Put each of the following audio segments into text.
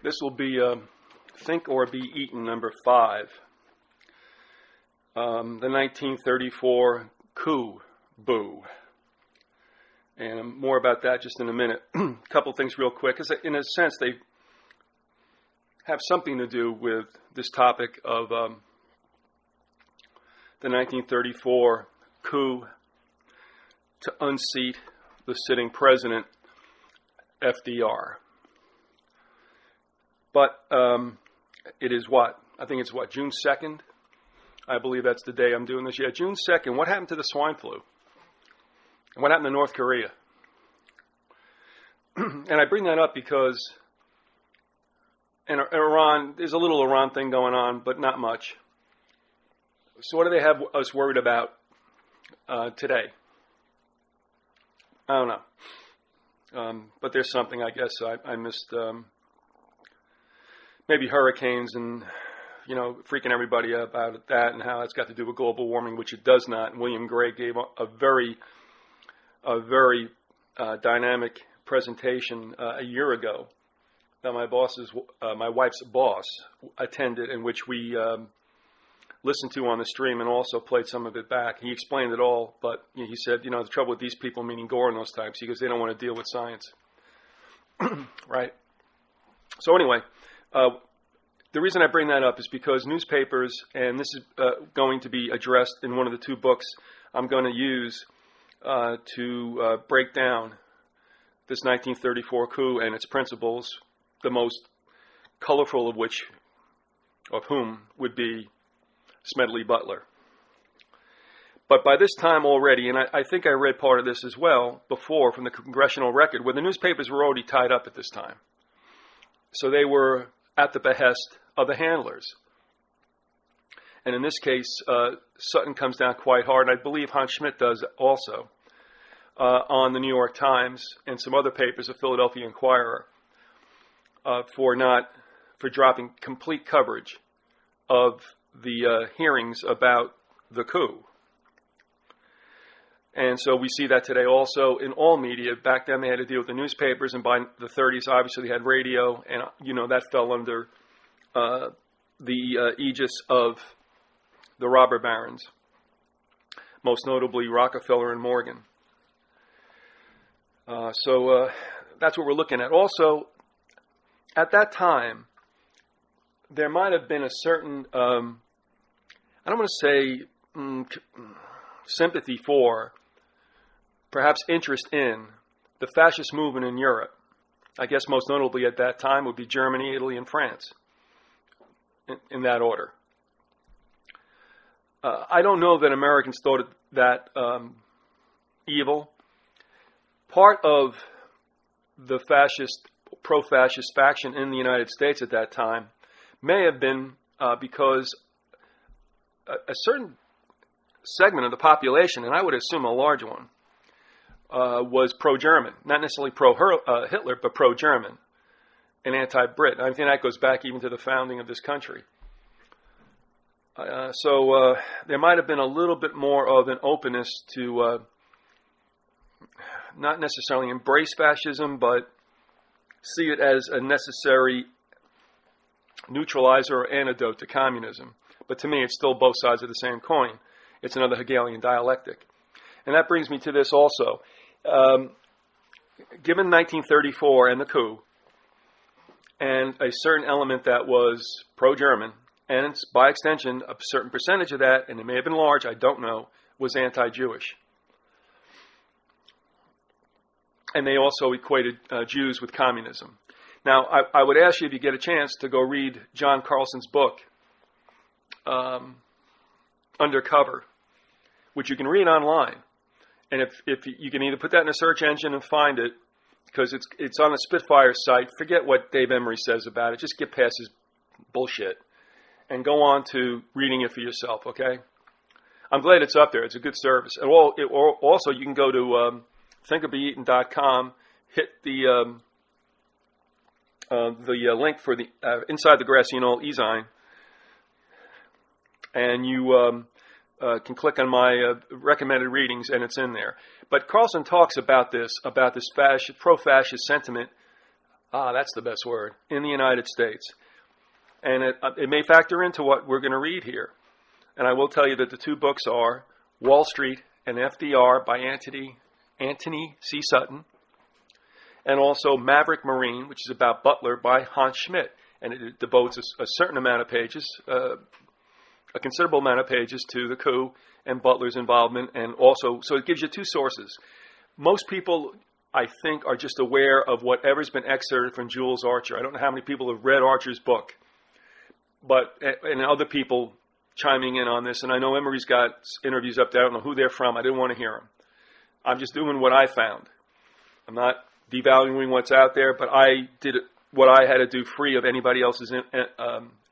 This will be Think or Be Eaten number 5. The 1934 Coup Bugaboo. And more about that just in a minute. A couple things real quick, because in a sense they have something to do with this topic of the 1934 coup to unseat the sitting president, FDR. But it is what? I think it's what, June 2nd? I believe that's the day I'm doing this. Yeah, June 2nd. What happened to the swine flu? And what happened to North Korea? And I bring that up because in Iran, there's a little Iran thing going on, but not much. So what do they have us worried about today? I don't know. But there's something, I guess. I missed maybe hurricanes and, freaking everybody about that and how it's got to do with global warming, which it does not. And William Gray gave a very dynamic presentation a year ago that my wife's boss attended, in which we listened to on the stream and also played some of it back. He explained it all, but he said, the trouble with these people, meaning Gore and those types, he goes, they don't want to deal with science. Right? So anyway, the reason I bring that up is because newspapers, and this is going to be addressed in one of the 2 books I'm going to use to break down this 1934 coup and its principles, the most colorful of whom would be Smedley Butler. But by this time already, and I think I read part of this as well before from the Congressional Record, where the newspapers were already tied up at this time. So they were at the behest of the handlers. And in this case, Sutton comes down quite hard, and I believe Hans Schmidt does also, on the New York Times and some other papers, the Philadelphia Inquirer, for dropping complete coverage of the hearings about the coup. And so we see that today also in all media. Back then they had to deal with the newspapers, and by the 30s, obviously, they had radio, and, that fell under the aegis of the robber barons, most notably Rockefeller and Morgan. So that's what we're looking at. Also, at that time, there might have been a certain, I don't want to say sympathy for, perhaps interest in, the fascist movement in Europe. I guess most notably at that time would be Germany, Italy, and France, in that order. I don't know that Americans thought it that evil. Part of the pro-fascist faction in the United States at that time may have been because a certain segment of the population, and I would assume a large one, was pro-German. Not necessarily pro-Hitler, but pro-German and anti-Brit. I think that goes back even to the founding of this country. So there might have been a little bit more of an openness to not necessarily embrace fascism, but see it as a necessary neutralizer or antidote to communism. But to me, it's still both sides of the same coin. It's another Hegelian dialectic. And that brings me to this also. Given 1934 and the coup, and a certain element that was pro-German, and by extension, a certain percentage of that, and it may have been large, I don't know, was anti-Jewish. And they also equated Jews with communism. Now, I would ask you, if you get a chance, to go read John Carlson's book, Undercover, which you can read online. And if you can either put that in a search engine and find it, because it's on the Spitfire site. Forget what Dave Emery says about it. Just get past his bullshit and go on to reading it for yourself, okay? I'm glad it's up there. It's a good service. And also, you can go to thinkorbeeaten.com, hit the link for the Inside the Grassy Knoll e-zine, and you can click on my recommended readings, and it's in there. But Carlson talks about this pro-fascist sentiment That's the best word, in the United States. And it may factor into what we're going to read here. And I will tell you that the two books are Wall Street and FDR by Anthony C. Sutton, and also Maverick Marine, which is about Butler by Hans Schmidt. And it devotes a certain amount of pages, a considerable amount of pages to the coup and Butler's involvement. And also, so it gives you two sources. Most people, I think, are just aware of whatever's been excerpted from Jules Archer. I don't know how many people have read Archer's book, and other people chiming in on this. And I know Emery's got interviews up there. I don't know who they're from. I didn't want to hear them. I'm just doing what I found. I'm not devaluing what's out there, but I did what I had to do free of anybody else's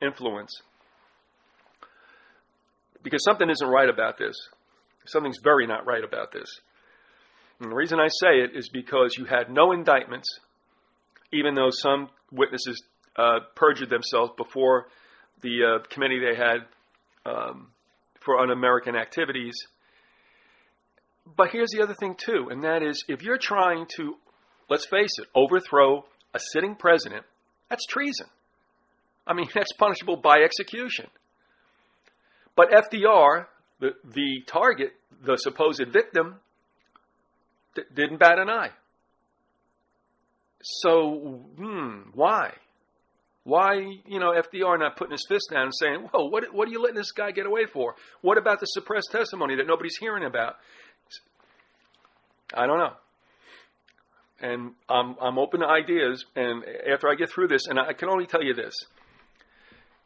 influence. Because something isn't right about this. Something's very not right about this. And the reason I say it is because you had no indictments, even though some witnesses perjured themselves before the committee they had for un-American activities. But here's the other thing, too, and that is if you're trying to, let's face it, overthrow a sitting president, that's treason. I mean, that's punishable by execution. But FDR, the target, the supposed victim, didn't bat an eye. So, why? Why, FDR not putting his fist down and saying, whoa, what are you letting this guy get away for? What about the suppressed testimony that nobody's hearing about? I don't know. And I'm open to ideas, and after I get through this, and I can only tell you this.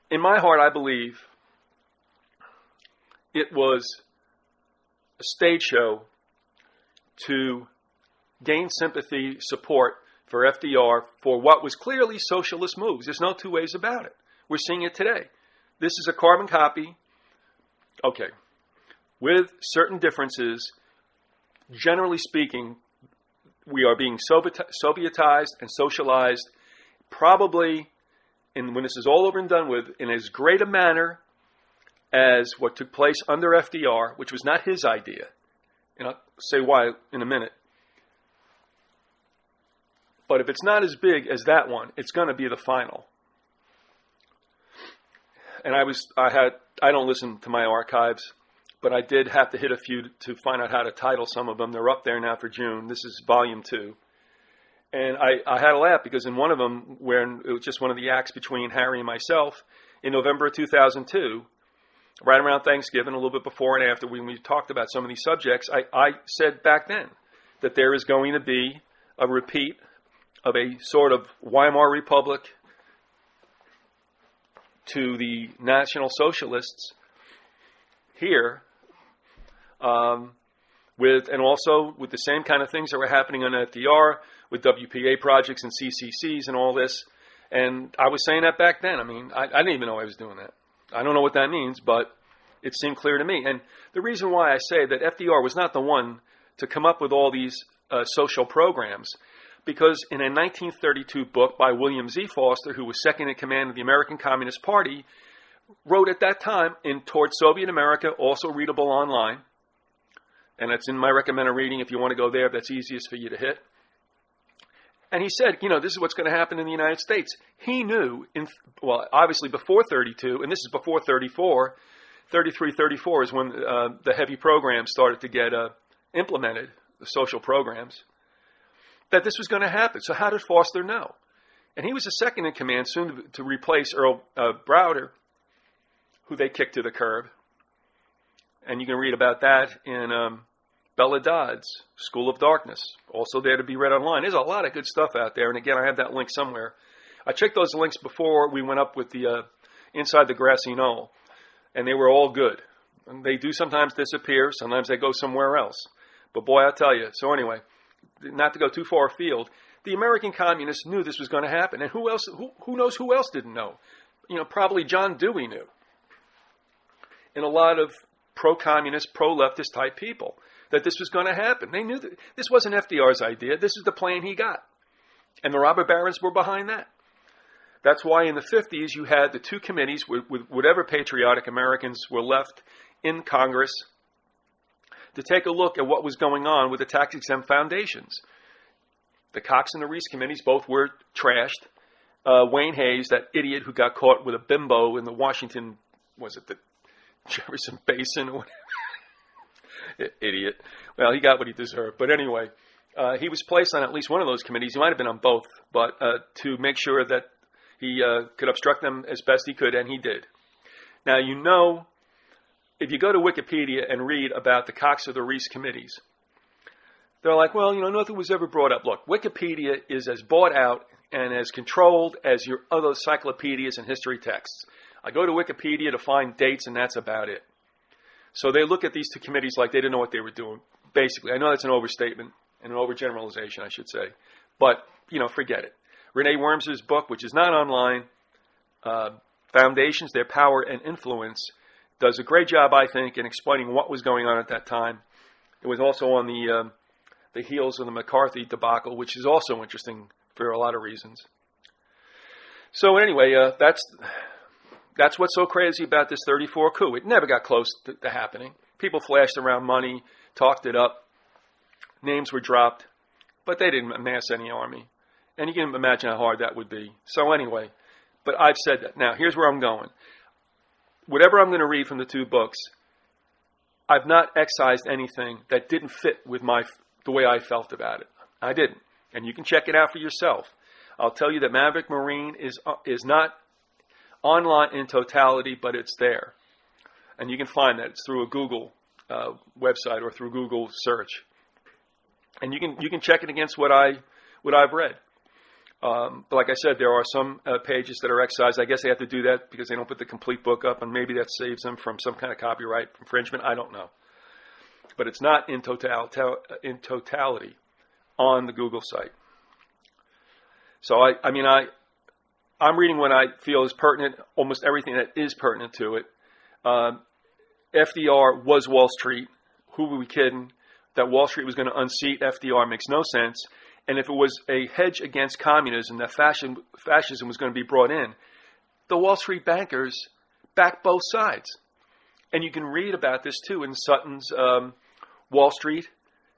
In my heart, I believe it was a stage show to gain sympathy, support for FDR for what was clearly socialist moves. There's no two ways about it. We're seeing it today. This is a carbon copy, okay, with certain differences. Generally speaking, we are being Sovietized and socialized, probably, when this is all over and done with, in as great a manner as what took place under FDR, which was not his idea. And I'll say why in a minute. But if it's not as big as that one, it's going to be the final. And I don't listen to my archives, but I did have to hit a few to find out how to title some of them. They're up there now for June. This is volume 2. And I had a laugh because in one of them, when it was just one of the acts between Harry and myself, in November of 2002, right around Thanksgiving, a little bit before and after, when we talked about some of these subjects, I said back then that there is going to be a repeat of a sort of Weimar Republic to the National Socialists here, and also with the same kind of things that were happening on FDR, with WPA projects and CCCs and all this. And I was saying that back then. I mean, I didn't even know I was doing that. I don't know what that means, but it seemed clear to me. And the reason why I say that FDR was not the one to come up with all these social programs, because in a 1932 book by William Z. Foster, who was second in command of the American Communist Party, wrote at that time in Toward Soviet America, also readable online, and it's in my recommended reading if you want to go there, that's easiest for you to hit. And he said, this is what's going to happen in the United States. He knew, obviously before 32, and this is before 34, 33, 34 is when the heavy programs started to get implemented, the social programs, that this was going to happen. So how did Foster know? And he was the second in command, soon to replace Earl Browder, who they kicked to the curb. And you can read about that in Bella Dodd's School of Darkness, also there to be read online. There's a lot of good stuff out there. And again, I have that link somewhere. I checked those links before we went up with the Inside the Grassy Knoll, and they were all good. And they do sometimes disappear. Sometimes they go somewhere else. But boy, I tell you. So anyway, not to go too far afield, the American communists knew this was going to happen. And who else? Who knows who else didn't know? Probably John Dewey knew. And a lot of pro-communist, pro-leftist type people, that this was going to happen. They knew that this wasn't FDR's idea. This is the plan he got. And the robber barons were behind that. That's why in the 50s you had the two committees with whatever patriotic Americans were left in Congress to take a look at what was going on with the tax-exempt foundations. The Cox and the Reese committees both were trashed. Wayne Hayes, that idiot who got caught with a bimbo in the Washington, was it the Jefferson Basin or whatever? Idiot. Well, he got what he deserved. But anyway, he was placed on at least one of those committees. He might have been on both, but to make sure that he could obstruct them as best he could, and he did. Now, if you go to Wikipedia and read about the Cox or the Reese committees, they're like, well, nothing was ever brought up. Look, Wikipedia is as bought out and as controlled as your other encyclopedias and history texts. I go to Wikipedia to find dates, and that's about it. So they look at these two committees like they didn't know what they were doing, basically. I know that's an overstatement and an overgeneralization, I should say. But, forget it. Renee Worms's book, which is not online, Foundations, Their Power and Influence, does a great job, I think, in explaining what was going on at that time. It was also on the heels of the McCarthy debacle, which is also interesting for a lot of reasons. So anyway, that's what's so crazy about this 34 coup. It never got close to happening. People flashed around money, talked it up, names were dropped, but they didn't amass any army. And you can imagine how hard that would be. So anyway, but I've said that. Now, here's where I'm going. Whatever I'm going to read from the two books, I've not excised anything that didn't fit with the way I felt about it. I didn't. And you can check it out for yourself. I'll tell you that Maverick Marine is not online in totality, but it's there. And you can find that. It's through a Google website or through Google search. And you can check it against what I've read. But like I said, there are some pages that are excised. I guess they have to do that because they don't put the complete book up, and maybe that saves them from some kind of copyright infringement. I don't know. But it's not in totality on the Google site. So, I'm reading what I feel is pertinent, almost everything that is pertinent to it. FDR was Wall Street. Who were we kidding? That Wall Street was going to unseat FDR makes no sense. And if it was a hedge against communism, that fascism was going to be brought in, the Wall Street bankers backed both sides. And you can read about this, too, in Sutton's Wall Street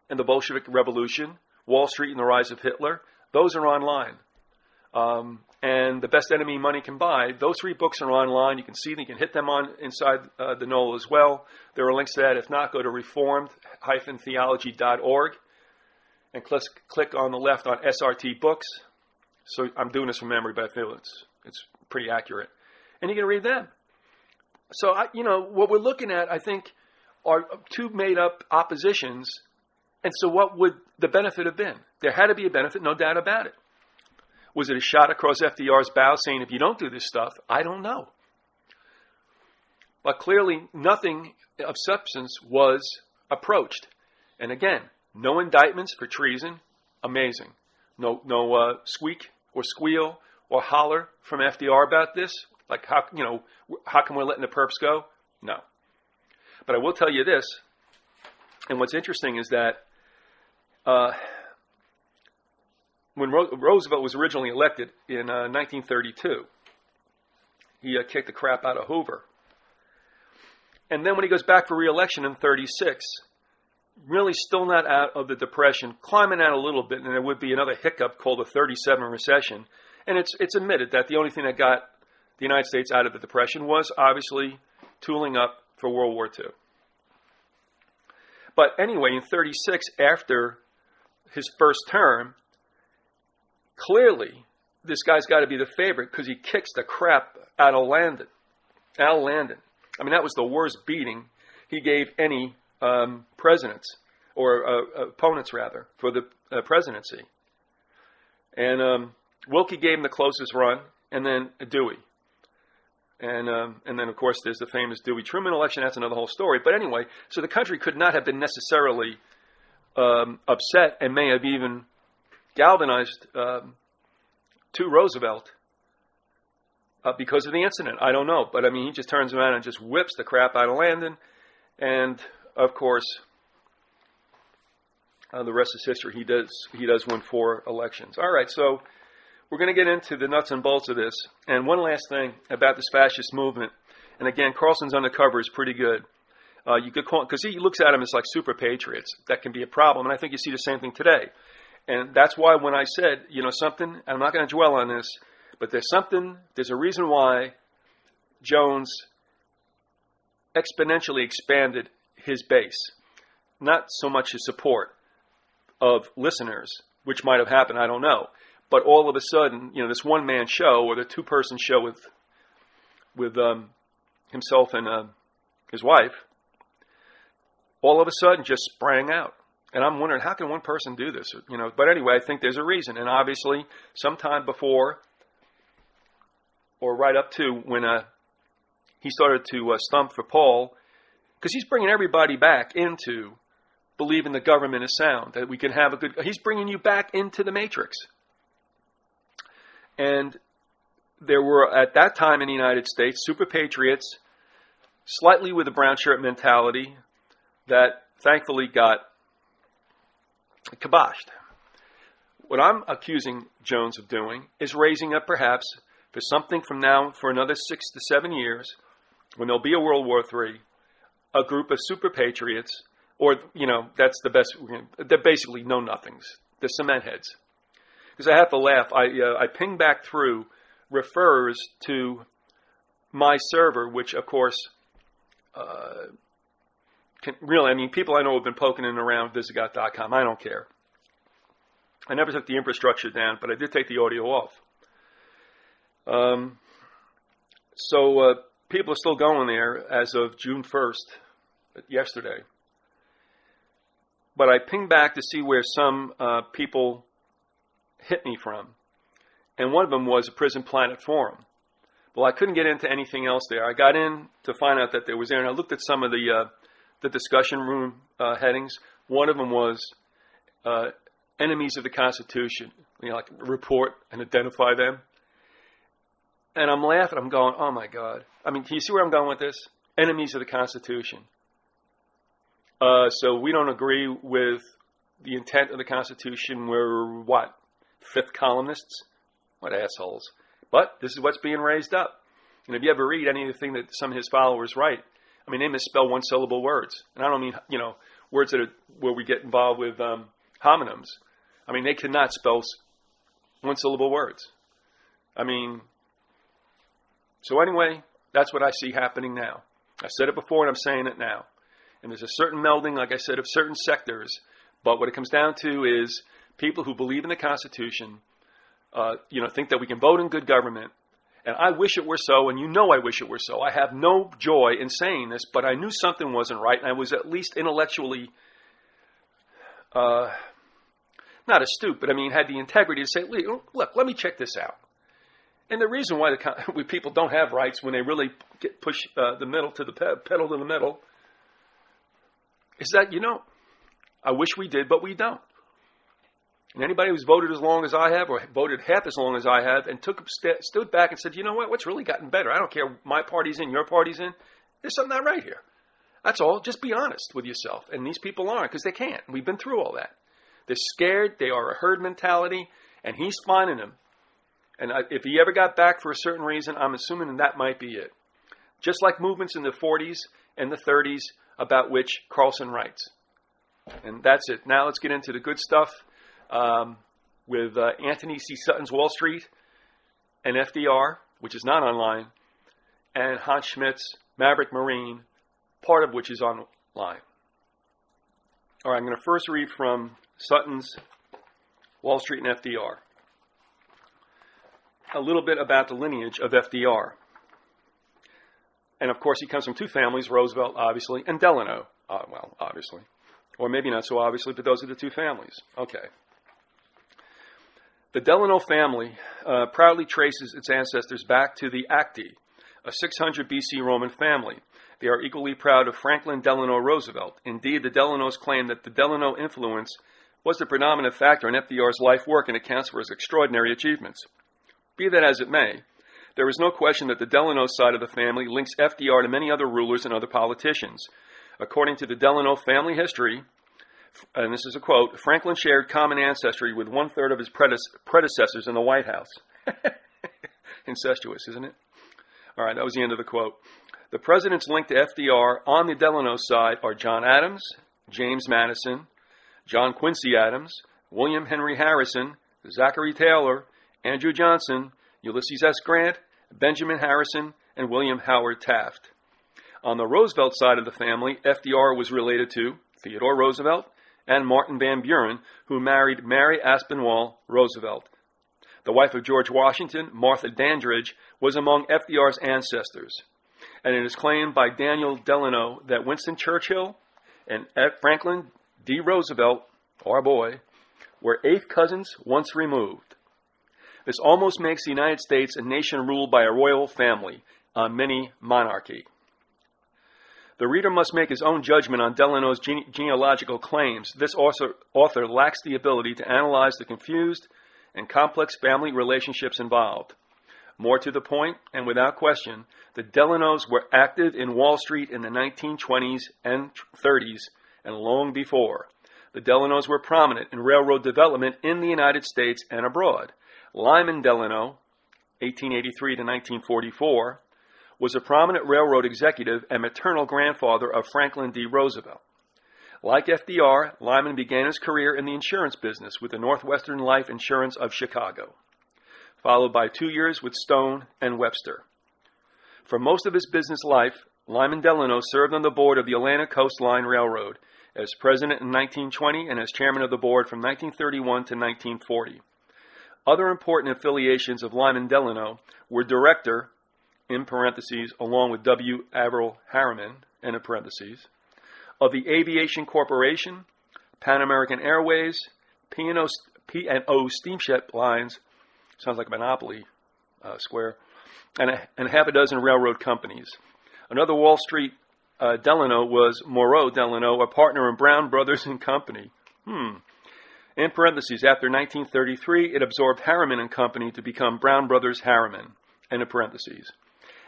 and the Bolshevik Revolution, Wall Street and the Rise of Hitler. Those are online. And The Best Enemy Money Can Buy, those three books are online. You can see them. You can hit them on inside the Knoll as well. There are links to that. If not, go to reformed-theology.org. And click on the left on SRT Books. So I'm doing this from memory, but I feel it's pretty accurate. And you can read them. So, what we're looking at, I think, are two made-up oppositions. And so what would the benefit have been? There had to be a benefit, no doubt about it. Was it a shot across FDR's bow saying, if you don't do this stuff, I don't know. But clearly, nothing of substance was approached. And again, no indictments for treason. Amazing. No squeak or squeal or holler from FDR about this. Like, how come we're letting the perps go? No. But I will tell you this, and what's interesting is that when Roosevelt was originally elected in 1932, he kicked the crap out of Hoover. And then when he goes back for re-election in 36, really still not out of the Depression, climbing out a little bit, and there would be another hiccup called the 37 recession. And it's admitted that the only thing that got the United States out of the Depression was obviously tooling up for World War II. But anyway, in 36, after his first term, clearly this guy's got to be the favorite because he kicks the crap out of Al Landon. I mean, that was the worst beating he gave any presidents, or opponents rather, for the presidency. And Wilkie gave him the closest run, and then Dewey. And then, of course, there's the famous Dewey-Truman election. That's another whole story. But anyway, so the country could not have been necessarily upset and may have even galvanized to Roosevelt because of the incident. I don't know. But, I mean, he just turns around and just whips the crap out of Landon. And, of course, the rest is history. He does win 4 elections. All right, so we're going to get into the nuts and bolts of this. And one last thing about this fascist movement. And again, Carlson's undercover is pretty good. You could call, because he looks at them as like super patriots. That can be a problem. And I think you see the same thing today. And that's why when I said, something, I'm not going to dwell on this, but there's a reason why Jones exponentially expanded his base. Not so much his support of listeners, which might have happened, I don't know. But all of a sudden, this one-man show or the two-person show with himself and his wife, all of a sudden just sprang out. And I'm wondering, how can one person do this? But anyway, I think there's a reason. And obviously, sometime before or right up to when he started to stump for Paul, because he's bringing everybody back into believing the government is sound, that we can have he's bringing you back into the matrix. And there were, at that time in the United States, super patriots, slightly with a brown shirt mentality, that thankfully got kiboshed. What I'm accusing Jones of doing is raising up perhaps for something from now for another 6 to 7 years, when there'll be a World War III, a group of super patriots, or, that's the best, they're basically know-nothings, the cement heads. Because I have to laugh, I ping back through, refers to my server, which of course, people I know have been poking in around Vyzygoth.com. I don't care. I never took the infrastructure down, but I did take the audio off. So people are still going there as of June 1st, yesterday. But I pinged back to see where some people hit me from. And one of them was a Prison Planet forum. Well, I couldn't get into anything else there. I got in to find out that there was there, and I looked at some of the discussion room headings. One of them was enemies of the Constitution. Like report and identify them. And I'm laughing. I'm going, oh my God. Can you see where I'm going with this? Enemies of the Constitution. So we don't agree with the intent of the Constitution. We're what? Fifth columnists? What assholes. But this is what's being raised up. And if you ever read anything that some of his followers write, they misspell one-syllable words. And I don't mean, words that are where we get involved with homonyms. They cannot spell one-syllable words. So anyway, that's what I see happening now. I said it before and I'm saying it now. And there's a certain melding, like I said, of certain sectors. But what it comes down to is people who believe in the Constitution, think that we can vote in good government. And I wish it were so, and I wish it were so. I have no joy in saying this, but I knew something wasn't right, and I was at least intellectually, not astute, but had the integrity to say, look, let me check this out. And the reason why people don't have rights when they really push the middle to the pedal to the middle is that, I wish we did, but we don't. And anybody who's voted as long as I have, or voted half as long as I have, and stood back and said, you know what, what's really gotten better? I don't care my party's in, your party's in. There's something not right here. That's all. Just be honest with yourself. And these people aren't, because they can't. We've been through all that. They're scared. They are a herd mentality, and he's finding them. And if he ever got back for a certain reason, I'm assuming that might be it. Just like movements in the 40s and the 30s about which Carlson writes. And that's it. Now let's get into the good stuff. With Anthony C. Sutton's Wall Street and FDR, which is not online, and Hans Schmidt's Maverick Marine, part of which is online. All right, I'm going to first read from Sutton's Wall Street and FDR. A little bit about the lineage of FDR. And of course, he comes from two families, Roosevelt, obviously, and Delano. Obviously. Or maybe not so obviously, but those are the two families. Okay. The Delano family proudly traces its ancestors back to the Acti, a 600 BC Roman family. They are equally proud of Franklin Delano Roosevelt. Indeed, the Delanos claim that the Delano influence was the predominant factor in FDR's life work and accounts for his extraordinary achievements. Be that as it may, there is no question that the Delano side of the family links FDR to many other rulers and other politicians. According to the Delano family history, and this is a quote, Franklin shared common ancestry with one-third of his predecessors in the White House. Incestuous, isn't it? All right, that was the end of the quote. The presidents linked to FDR on the Delano side are John Adams, James Madison, John Quincy Adams, William Henry Harrison, Zachary Taylor, Andrew Johnson, Ulysses S. Grant, Benjamin Harrison, and William Howard Taft. On the Roosevelt side of the family, FDR was related to Theodore Roosevelt and Martin Van Buren, who married Mary Aspinwall Roosevelt. The wife of George Washington, Martha Dandridge, was among FDR's ancestors, and it is claimed by Daniel Delano that Winston Churchill and Franklin D. Roosevelt, our boy, were eighth cousins once removed. This almost makes the United States a nation ruled by a royal family, a mini monarchy. The reader must make his own judgment on Delano's genealogical claims. This author lacks the ability to analyze the confused and complex family relationships involved. More to the point, and without question, the Delanos were active in Wall Street in the 1920s and 30s, and long before. The Delanos were prominent in railroad development in the United States and abroad. Lyman Delano, 1883 to 1944, was a prominent railroad executive and maternal grandfather of Franklin D. Roosevelt. Like FDR, Lyman began his career in the insurance business with the Northwestern Life Insurance of Chicago, followed by 2 years with Stone and Webster. For most of his business life, Lyman Delano served on the board of the Atlantic Coast Line Railroad as president in 1920 and as chairman of the board from 1931 to 1940. Other important affiliations of Lyman Delano were director, in parentheses, along with W. Averill Harriman, in parentheses, of the Aviation Corporation, Pan American Airways, P&O Steamship Lines, sounds like a monopoly square, and half a dozen railroad companies. Another Wall Street Delano was Moreau Delano, a partner in Brown Brothers and Company. In parentheses, after 1933, it absorbed Harriman and Company to become Brown Brothers Harriman, in parentheses,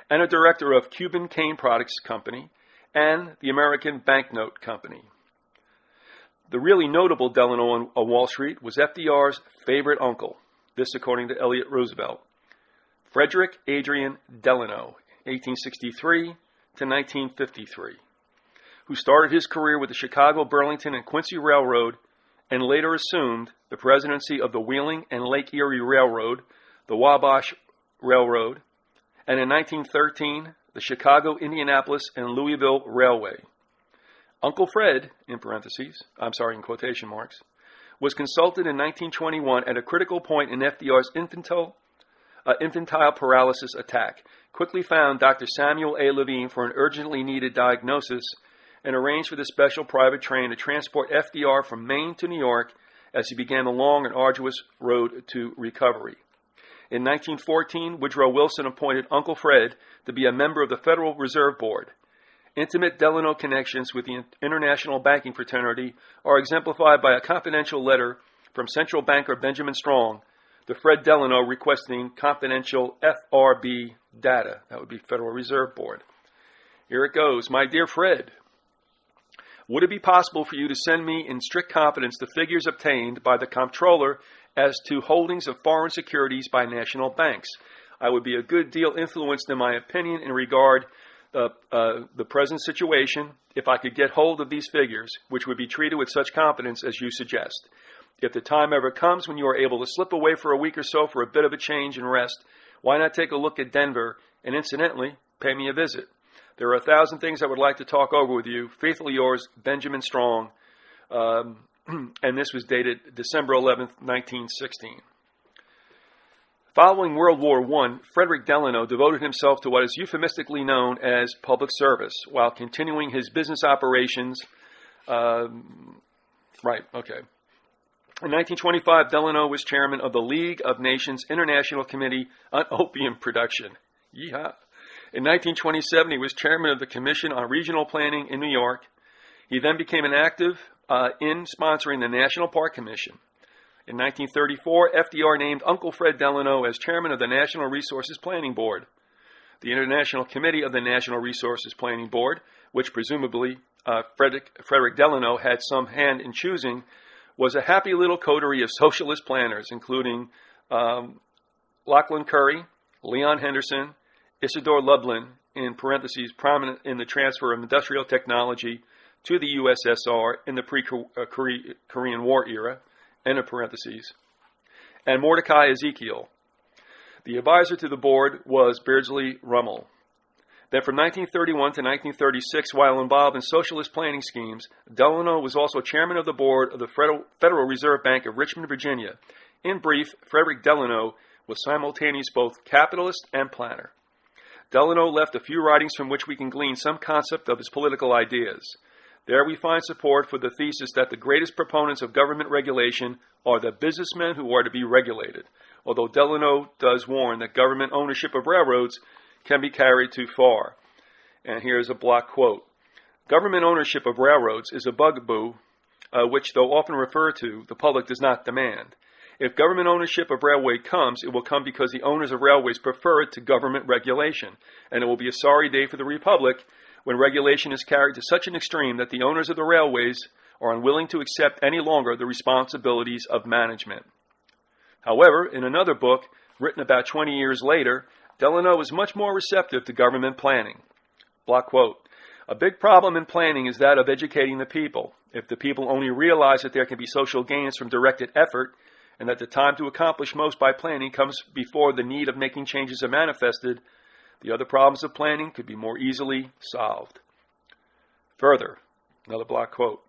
and a director of Cuban Cane Products Company and the American Banknote Company. The really notable Delano on Wall Street was FDR's favorite uncle, this according to Elliott Roosevelt, Frederick Adrian Delano, 1863 to 1953, who started his career with the Chicago, Burlington, and Quincy Railroad and later assumed the presidency of the Wheeling and Lake Erie Railroad, the Wabash Railroad, and in 1913, the Chicago, Indianapolis, and Louisville Railway. Uncle Fred, in quotation marks, was consulted in 1921 at a critical point in FDR's infantile paralysis attack, quickly found Dr. Samuel A. Levine for an urgently needed diagnosis, and arranged for the special private train to transport FDR from Maine to New York as he began the long and arduous road to recovery. In 1914, Woodrow Wilson appointed Uncle Fred to be a member of the Federal Reserve Board. Intimate Delano connections with the international banking fraternity are exemplified by a confidential letter from central banker Benjamin Strong to Fred Delano requesting confidential FRB data. That would be Federal Reserve Board. Here it goes. My dear Fred, would it be possible for you to send me in strict confidence the figures obtained by the comptroller as to holdings of foreign securities by national banks? I would be a good deal influenced in my opinion in regard the present situation if I could get hold of these figures, which would be treated with such confidence as you suggest. If the time ever comes when you are able to slip away for a week or so for a bit of a change and rest, why not take a look at Denver and incidentally pay me a visit? There are 1,000 things I would like to talk over with you. Faithfully yours, Benjamin Strong. And this was dated December 11th, 1916. Following World War I, Frederick Delano devoted himself to what is euphemistically known as public service while continuing his business operations. In 1925, Delano was chairman of the League of Nations International Committee on Opium Production. Yeehaw. In 1927, he was chairman of the Commission on Regional Planning in New York. He then became an active in sponsoring the National Park Commission. In 1934, FDR named Uncle Fred Delano as chairman of the National Resources Planning Board. The International Committee of the National Resources Planning Board, which presumably Frederick Delano had some hand in choosing, was a happy little coterie of socialist planners, including Lachlan Curry, Leon Henderson, Isidore Lublin, in parentheses, prominent in the transfer of industrial technology to the USSR in the pre-Korean War era, end of parentheses, and Mordecai Ezekiel. The advisor to the board was Beardsley Rummel. Then from 1931 to 1936, while involved in socialist planning schemes, Delano was also chairman of the board of the Federal Reserve Bank of Richmond, Virginia. In brief, Frederick Delano was simultaneous both capitalist and planner. Delano left a few writings from which we can glean some concept of his political ideas. There we find support for the thesis that the greatest proponents of government regulation are the businessmen who are to be regulated, although Delano does warn that government ownership of railroads can be carried too far. And here's a block quote. Government ownership of railroads is a bugaboo which, though often referred to, the public does not demand. If government ownership of railway comes, it will come because the owners of railways prefer it to government regulation, and it will be a sorry day for the Republic when regulation is carried to such an extreme that the owners of the railways are unwilling to accept any longer the responsibilities of management. However, in another book, written about 20 years later, Delano is much more receptive to government planning. Block quote, a big problem in planning is that of educating the people. If the people only realize that there can be social gains from directed effort, and that the time to accomplish most by planning comes before the need of making changes are manifested, the other problems of planning could be more easily solved. Further, another block quote,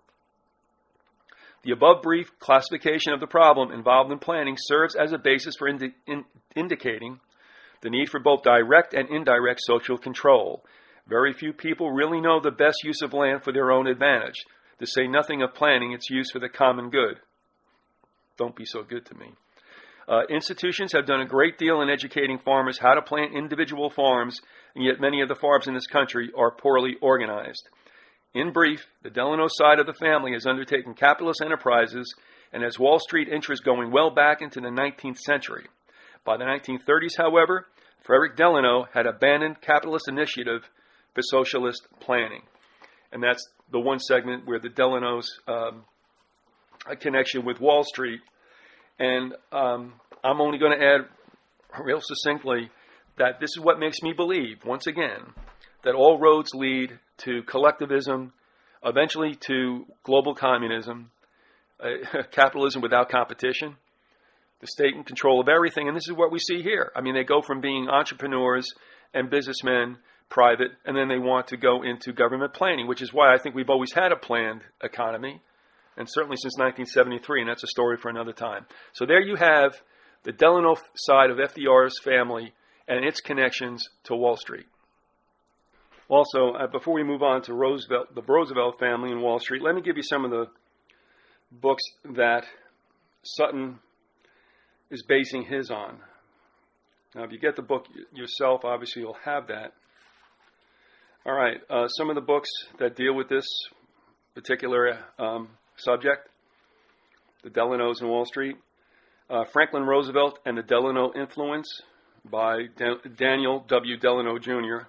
the above brief classification of the problem involved in planning serves as a basis for indicating the need for both direct and indirect social control. Very few people really know the best use of land for their own advantage, to say nothing of planning its use for the common good. Don't be so good to me. Institutions have done a great deal in educating farmers how to plant individual farms, and yet many of the farms in this country are poorly organized. In brief, the Delano side of the family has undertaken capitalist enterprises and has Wall Street interests going well back into the 19th century. By the 1930s, however, Frederick Delano had abandoned capitalist initiative for socialist planning. And that's the one segment where the Delano's a connection with Wall Street. And I'm only going to add real succinctly that this is what makes me believe, once again, that all roads lead to collectivism, eventually to global communism, capitalism without competition, the state in control of everything. And this is what we see here. I mean, they go from being entrepreneurs and businessmen, private, and then they want to go into government planning, which is why I think we've always had a planned economy, and certainly since 1973, and that's a story for another time. So there you have the Delano side of FDR's family and its connections to Wall Street. Also, before we move on to the Roosevelt family and Wall Street, let me give you some of the books that Sutton is basing his on. Now, if you get the book yourself, obviously you'll have that. All right, some of the books that deal with this particular subject, the Delanos and Wall Street. Franklin Roosevelt and the Delano Influence by Daniel W. Delano Jr.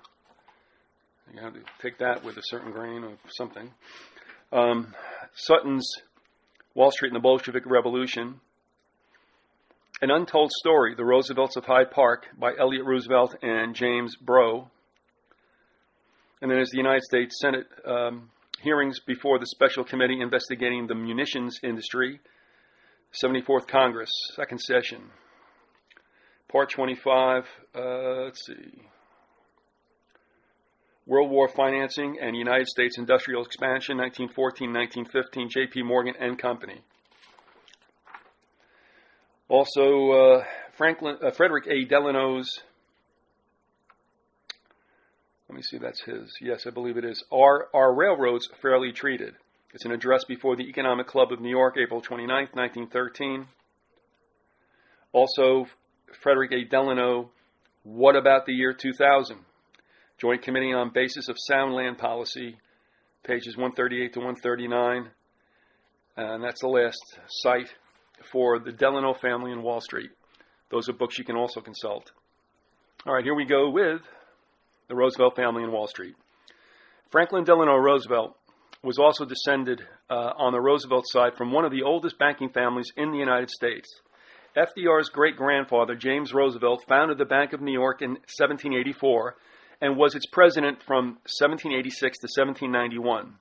You have to take that with a certain grain of something. Sutton's Wall Street and the Bolshevik Revolution. An Untold Story, The Roosevelts of Hyde Park by Elliott Roosevelt and James Brough. And then there's the United States Senate hearings before the Special Committee investigating the munitions industry, 74th Congress, second session. Part 25, let's see. World War Financing and United States Industrial Expansion, 1914-1915, J.P. Morgan and Company. Also, Frederick A. Delano's, let me see if that's his. Yes, I believe it is. Are Railroads Fairly Treated? It's an address before the Economic Club of New York, April 29, 1913. Also, Frederick A. Delano, What About the Year 2000? Joint Committee on Basis of Sound Land Policy, pages 138 to 139. And that's the last site for the Delano family in Wall Street. Those are books you can also consult. All right, here we go with the Roosevelt family in Wall Street. Franklin Delano Roosevelt was also descended on the Roosevelt side from one of the oldest banking families in the United States. FDR's great-grandfather, James Roosevelt, founded the Bank of New York in 1784 and was its president from 1786 to 1791.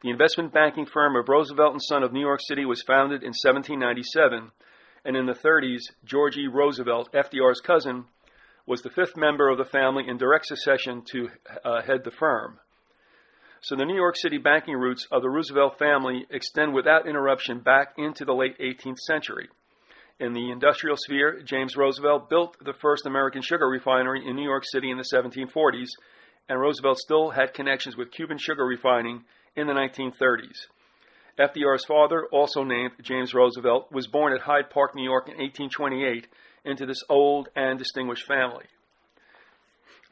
The investment banking firm of Roosevelt and Son of New York City was founded in 1797, and in the 30s, George E. Roosevelt, FDR's cousin, was the fifth member of the family in direct succession to head the firm. So the New York City banking roots of the Roosevelt family extend without interruption back into the late 18th century. In the industrial sphere, James Roosevelt built the first American sugar refinery in New York City in the 1740s, and Roosevelt still had connections with Cuban sugar refining in the 1930s. FDR's father, also named James Roosevelt, was born at Hyde Park, New York in 1828 into this old and distinguished family.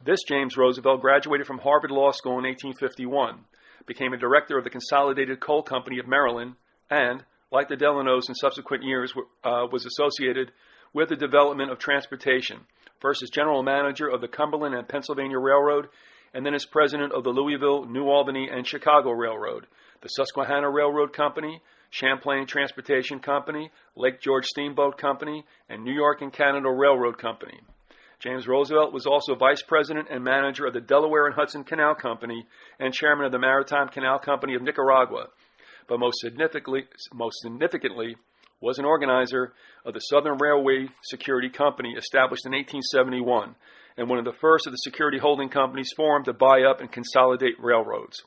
This James Roosevelt graduated from Harvard Law School in 1851, became a director of the Consolidated Coal Company of Maryland, and, like the Delanos in subsequent years, was associated with the development of transportation, first as general manager of the Cumberland and Pennsylvania Railroad, and then as president of the Louisville, New Albany, and Chicago Railroad, the Susquehanna Railroad Company, Champlain Transportation Company, Lake George Steamboat Company, and New York and Canada Railroad Company. James Roosevelt was also vice president and manager of the Delaware and Hudson Canal Company and chairman of the Maritime Canal Company of Nicaragua, but most significantly was an organizer of the Southern Railway Security Company established in 1871 and one of the first of the security holding companies formed to buy up and consolidate railroads.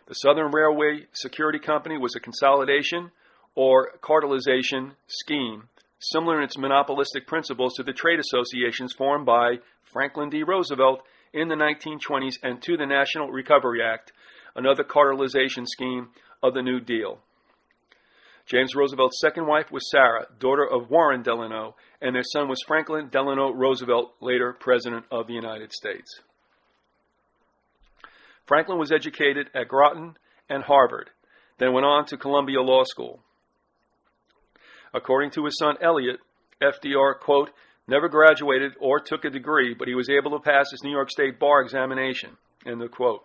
The Southern Railway Security Company was a consolidation or cartelization scheme similar in its monopolistic principles to the trade associations formed by Franklin D. Roosevelt in the 1920s and to the National Recovery Act, another cartelization scheme of the New Deal. James Roosevelt's second wife was Sarah, daughter of Warren Delano, and their son was Franklin Delano Roosevelt, later President of the United States. Franklin was educated at Groton and Harvard, then went on to Columbia Law School. According to his son Elliot, FDR, quote, never graduated or took a degree, but he was able to pass his New York State bar examination, end of quote.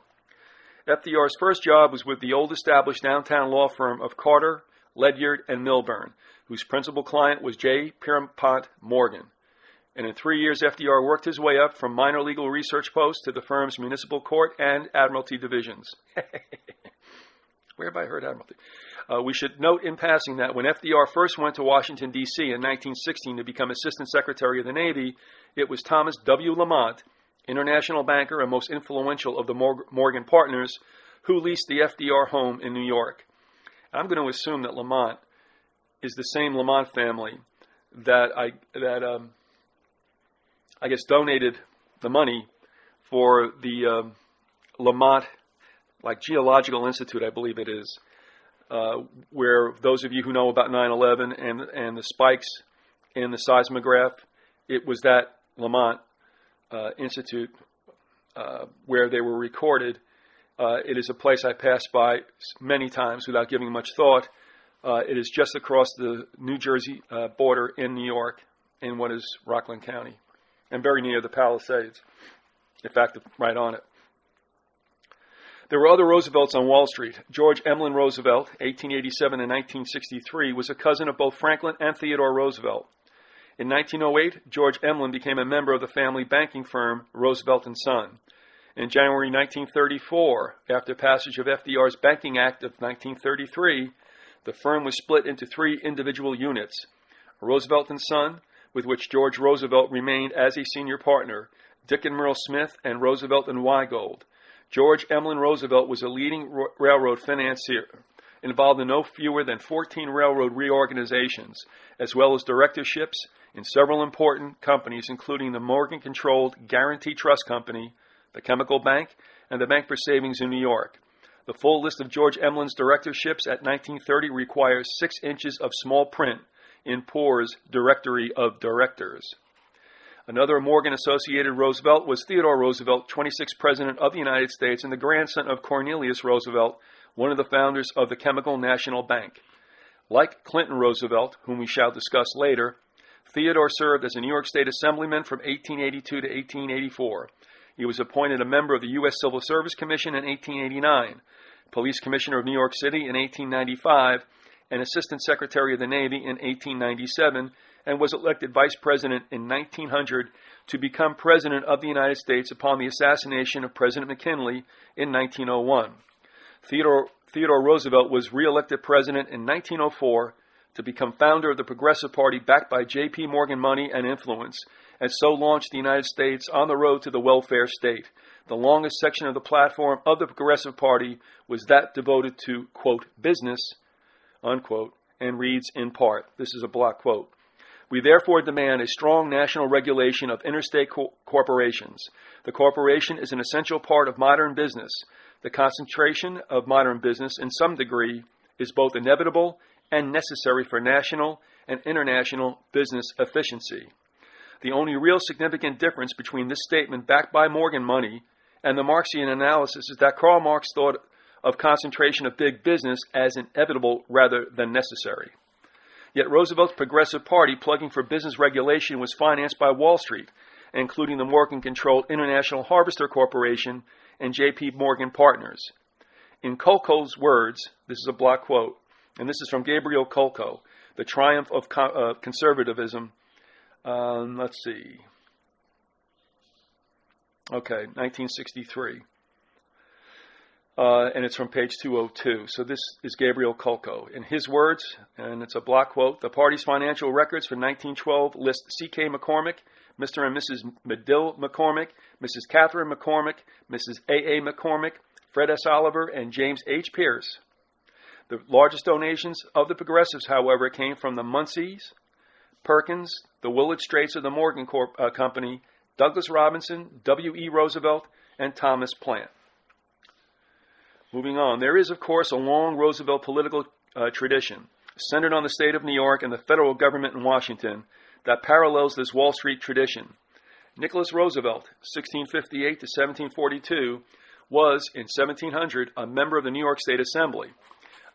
FDR's first job was with the old established downtown law firm of Carter, Ledyard, and Milburn, whose principal client was J. Pierpont Morgan. And in 3 years, FDR worked his way up from minor legal research post to the firm's municipal court and admiralty divisions. Where have I heard admiralty? We should note in passing that when FDR first went to Washington, D.C. in 1916 to become Assistant Secretary of the Navy, it was Thomas W. Lamont, international banker and most influential of the Morgan partners, who leased the FDR home in New York. I'm going to assume that Lamont is the same Lamont family that I guess donated the money for the Lamont Geological Institute, I believe it is, where those of you who know about 9/11 and the spikes in the seismograph, it was that Lamont Institute where they were recorded. It is a place I passed by many times without giving much thought. It is just across the New Jersey border in New York, in what is Rockland County, and very near the Palisades. In fact, right on it. There were other Roosevelts on Wall Street. George Emlyn Roosevelt, 1887 and 1963, was a cousin of both Franklin and Theodore Roosevelt. In 1908, George Emlyn became a member of the family banking firm Roosevelt and Son. In January 1934, after passage of FDR's Banking Act of 1933, the firm was split into three individual units: Roosevelt and Son, with which George Roosevelt remained as a senior partner, Dick and Merle Smith, and Roosevelt and Weigold. George Emlyn Roosevelt was a leading railroad financier, involved in no fewer than 14 railroad reorganizations, as well as directorships in several important companies, including the Morgan-controlled Guarantee Trust Company, the Chemical Bank, and the Bank for Savings in New York. The full list of George Emlyn's directorships at 1930 requires 6 inches of small print in Poor's Directory of Directors. Another Morgan-associated Roosevelt was Theodore Roosevelt, 26th President of the United States and the grandson of Cornelius Roosevelt, one of the founders of the Chemical National Bank. Like Clinton Roosevelt, whom we shall discuss later, Theodore served as a New York State Assemblyman from 1882 to 1884. He was appointed a member of the U.S. Civil Service Commission in 1889, Police Commissioner of New York City in 1895, and Assistant Secretary of the Navy in 1897, and was elected Vice President in 1900 to become President of the United States upon the assassination of President McKinley in 1901. Theodore Roosevelt was re-elected president in 1904 to become founder of the Progressive Party backed by J.P. Morgan money and influence, and so launched the United States on the road to the welfare state. The longest section of the platform of the Progressive Party was that devoted to, quote, business, unquote, and reads in part, this is a block quote, "We therefore demand a strong national regulation of interstate corporations. The corporation is an essential part of modern business. The concentration of modern business in some degree is both inevitable and necessary for national and international business efficiency. The only real significant difference between this statement backed by Morgan money and the Marxian analysis is that Karl Marx thought of concentration of big business as inevitable rather than necessary. Yet Roosevelt's Progressive Party, plugging for business regulation, was financed by Wall Street, including the Morgan-controlled International Harvester Corporation and J.P. Morgan Partners. In Kolko's words, this is a block quote, and this is from Gabriel Kolko, The Triumph of Conservatism. Let's see. Okay, 1963. And it's from page 202. So this is Gabriel Kolko. In his words, and it's a block quote, "The party's financial records for 1912 list C.K. McCormick, Mr. and Mrs. Medill McCormick, Mrs. Catherine McCormick, Mrs. A.A. McCormick, Fred S. Oliver, and James H. Pierce. The largest donations of the Progressives, however, came from the Munseys, Perkins, the Willard Straits of the Morgan Company, Douglas Robinson, W.E. Roosevelt, and Thomas Plant." Moving on, there is, of course, a long Roosevelt political tradition centered on the state of New York and the federal government in Washington that parallels this Wall Street tradition. Nicholas Roosevelt, 1658 to 1742, was, in 1700, a member of the New York State Assembly.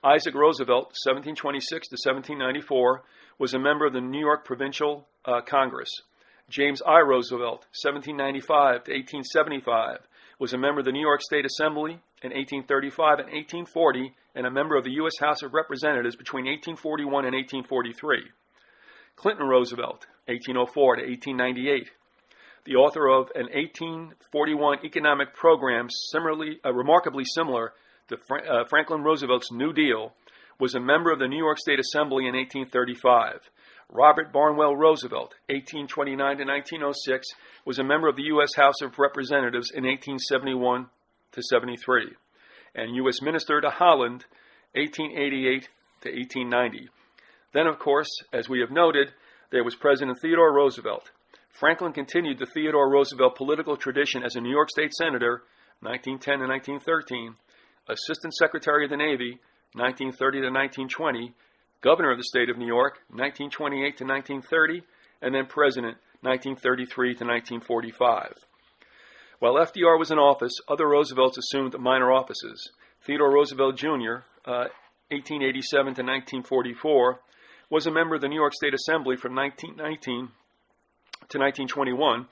Isaac Roosevelt, 1726 to 1794, was a member of the New York Provincial Congress. James I. Roosevelt, 1795 to 1875, was a member of the New York State Assembly in 1835 and 1840, and a member of the U.S. House of Representatives between 1841 and 1843. Clinton Roosevelt, 1804 to 1898, the author of an 1841 economic program remarkably similar to Franklin Roosevelt's New Deal, was a member of the New York State Assembly in 1835. Robert Barnwell Roosevelt, 1829 to 1906, was a member of the U.S. House of Representatives in 1871 to 73, and U.S. Minister to Holland, 1888 to 1890. Then, of course, as we have noted, there was President Theodore Roosevelt. Franklin continued the Theodore Roosevelt political tradition as a New York State Senator, 1910 to 1913, Assistant Secretary of the Navy, 1930 to 1920, Governor of the State of New York, 1928 to 1930, and then President, 1933 to 1945. While FDR was in office, other Roosevelts assumed minor offices. Theodore Roosevelt Jr., 1887 to 1944, was a member of the New York State Assembly from 1919 to 1921,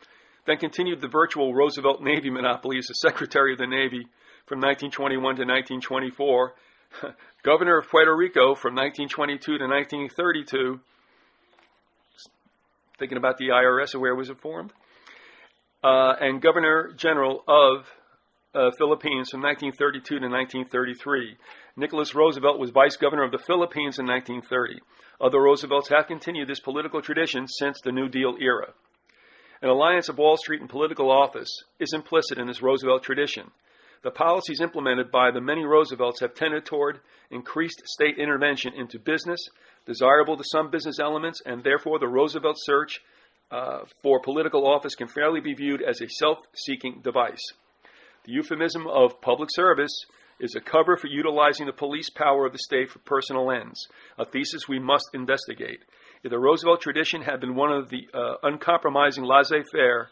then continued the virtual Roosevelt Navy monopoly as the Secretary of the Navy from 1921 to 1924, Governor of Puerto Rico from 1922 to 1932, thinking about the IRS and where was it formed, and Governor General of Philippines from 1932 to 1933. Nicholas Roosevelt was Vice Governor of the Philippines in 1930. Other Roosevelts have continued this political tradition since the New Deal era. An alliance of Wall Street and political office is implicit in this Roosevelt tradition. The policies implemented by the many Roosevelts have tended toward increased state intervention into business, desirable to some business elements, and therefore the Roosevelt search for political office can fairly be viewed as a self-seeking device. The euphemism of public service is a cover for utilizing the police power of the state for personal ends, a thesis we must investigate. If the Roosevelt tradition had been one of uncompromising laissez-faire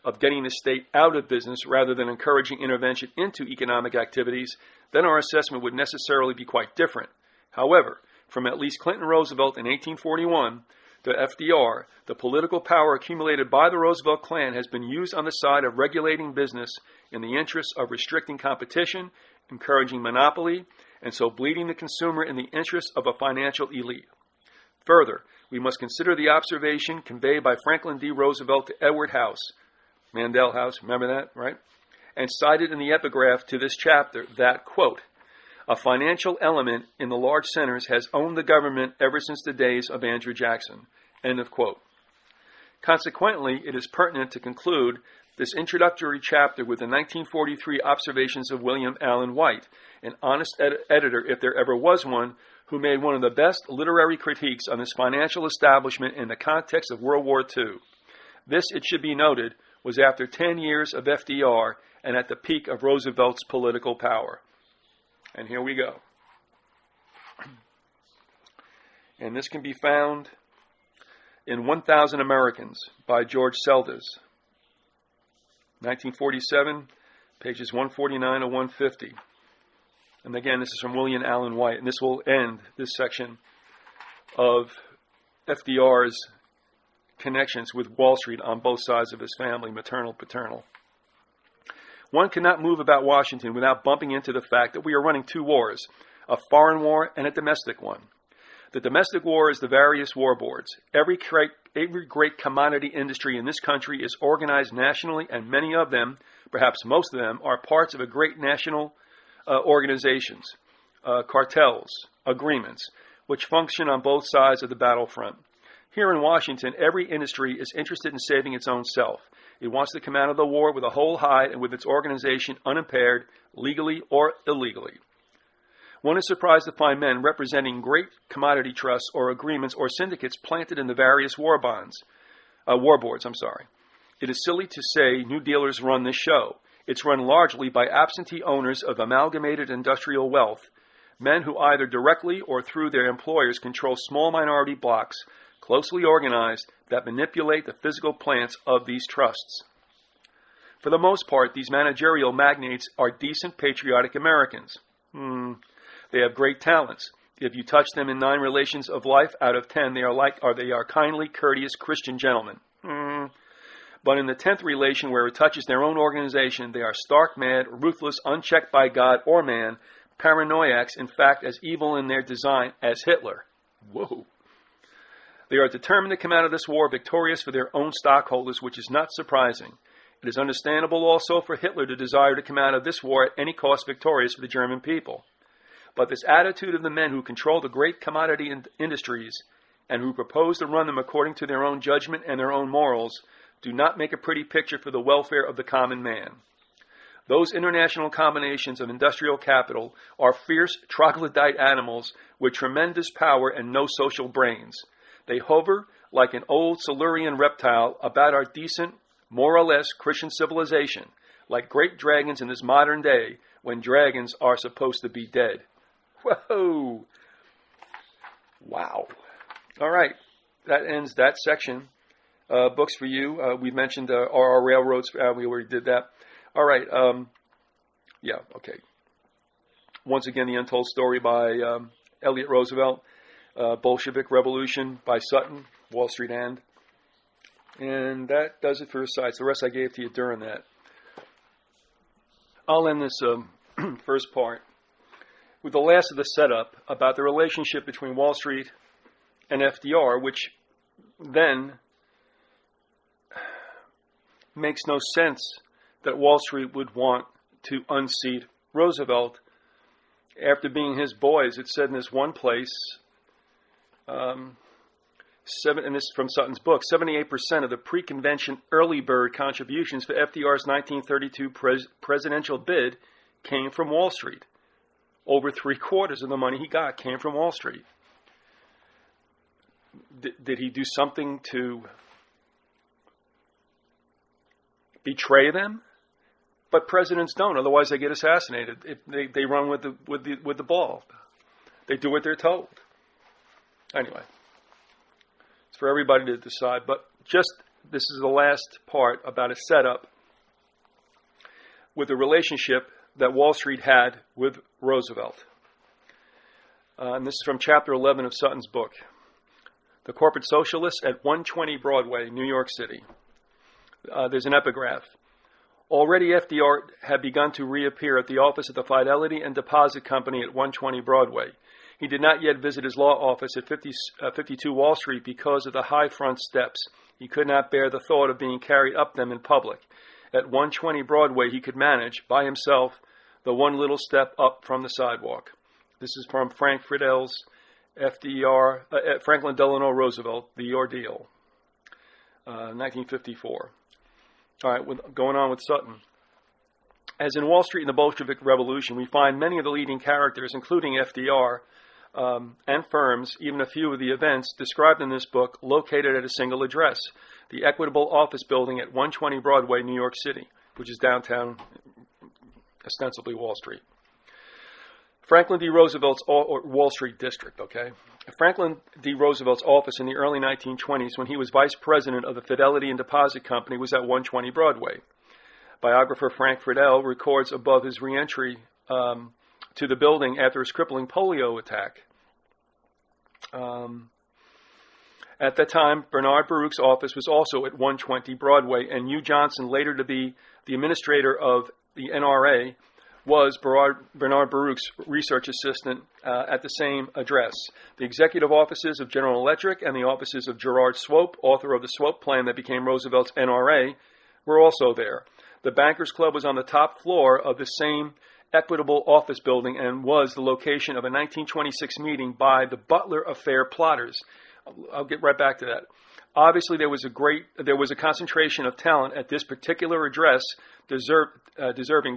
of getting the state out of business rather than encouraging intervention into economic activities, then our assessment would necessarily be quite different. However, from at least Clinton Roosevelt in 1841 to FDR, the political power accumulated by the Roosevelt clan has been used on the side of regulating business in the interests of restricting competition, encouraging monopoly, and so bleeding the consumer in the interests of a financial elite. Further, we must consider the observation conveyed by Franklin D. Roosevelt to Edward House, Mandel House, remember that, right? and cited in the epigraph to this chapter that, quote, a financial element in the large centers has owned the government ever since the days of Andrew Jackson, end of quote. Consequently, it is pertinent to conclude this introductory chapter with the 1943 observations of William Allen White, an honest editor, if there ever was one, who made one of the best literary critiques on this financial establishment in the context of World War II. This, it should be noted, was after 10 years of FDR and at the peak of Roosevelt's political power. And here we go. And this can be found in 1,000 Americans by George Seldes, 1947, pages 149 to 150. And again, this is from William Allen White, and this will end this section of FDR's connections with Wall Street on both sides of his family, maternal, paternal. One cannot move about Washington without bumping into the fact that we are running two wars, a foreign war and a domestic one. The domestic war is the various war boards. Every great commodity industry in this country is organized nationally, and many of them, perhaps most of them, are parts of a great national organizations, cartels, agreements, which function on both sides of the battlefront. Here in Washington, every industry is interested in saving its own self. It wants to come out of the war with a whole hide and with its organization unimpaired, legally or illegally. One is surprised to find men representing great commodity trusts or agreements or syndicates planted in the various war boards. It is silly to say new dealers run this show. It's run largely by absentee owners of amalgamated industrial wealth, men who either directly or through their employers control small minority blocks, closely organized, that manipulate the physical plants of these trusts. For the most part, these managerial magnates are decent, patriotic Americans. They have great talents. If you touch them in 9 relations of life out of 10, they are kindly, courteous Christian gentlemen. But in the 10th relation, where it touches their own organization, they are stark mad, ruthless, unchecked by God or man, paranoiacs, in fact, as evil in their design as Hitler. Whoa. They are determined to come out of this war victorious for their own stockholders, which is not surprising. It is understandable also for Hitler to desire to come out of this war at any cost victorious for the German people. But this attitude of the men who control the great commodity industries and who propose to run them according to their own judgment and their own morals do not make a pretty picture for the welfare of the common man. Those international combinations of industrial capital are fierce troglodyte animals with tremendous power and no social brains. They hover like an old Silurian reptile about our decent, more or less Christian civilization, like great dragons in this modern day when dragons are supposed to be dead. Whoa! Wow. All right. That ends that section. Books for you. We mentioned R.R. Railroads. We already did that. All right. Yeah, okay. Once again, The Untold Story by Elliot Roosevelt. Bolshevik Revolution by Sutton, Wall Street End. And that does it for his sites. The rest I gave to you during that. I'll end this first part with the last of the setup about the relationship between Wall Street and FDR, which then makes no sense that Wall Street would want to unseat Roosevelt after being his boys. It said in this one place, and this is from Sutton's book, 78% of the pre-convention early bird contributions for FDR's 1932 presidential bid came from Wall Street. Over 3/4 of the money he got came from Wall Street. Did he do something to betray them? But presidents don't, otherwise they get assassinated. They run with the ball. They do what they're told. Anyway, it's for everybody to decide. But just this is the last part about a setup with the relationship that Wall Street had with Roosevelt. And this is from Chapter 11 of Sutton's book. The Corporate Socialists at 120 Broadway, New York City. There's an epigraph. Already FDR had begun to reappear at the office of the Fidelity and Deposit Company at 120 Broadway. He did not yet visit his law office at 52 Wall Street because of the high front steps. He could not bear the thought of being carried up them in public. at 120 Broadway he could manage, by himself, the one little step up from the sidewalk. This is from Frank Friedel's Franklin Delano Roosevelt, The Ordeal, 1954. All right, going on with Sutton. As in Wall Street and the Bolshevik Revolution, we find many of the leading characters, including FDR, and firms, even a few of the events described in this book, located at a single address, the Equitable Office Building at 120 Broadway, New York City, which is downtown, ostensibly Wall Street. Franklin D. Roosevelt's Wall Street District, okay? Franklin D. Roosevelt's office in the early 1920s, when he was vice president of the Fidelity and Deposit Company, was at 120 Broadway. Biographer Frank Friedel records above his reentry to the building after his crippling polio attack. At that time, Bernard Baruch's office was also at 120 Broadway, and Hugh Johnson, later to be the administrator of the NRA, was Bernard Baruch's research assistant at the same address. The executive offices of General Electric and the offices of Gerard Swope, author of the Swope Plan that became Roosevelt's NRA, were also there. The Bankers Club was on the top floor of the same Equitable Office Building and was the location of a 1926 meeting by the Butler Affair plotters. I'll get right back to that. Obviously, there was a concentration of talent at this particular address, deserving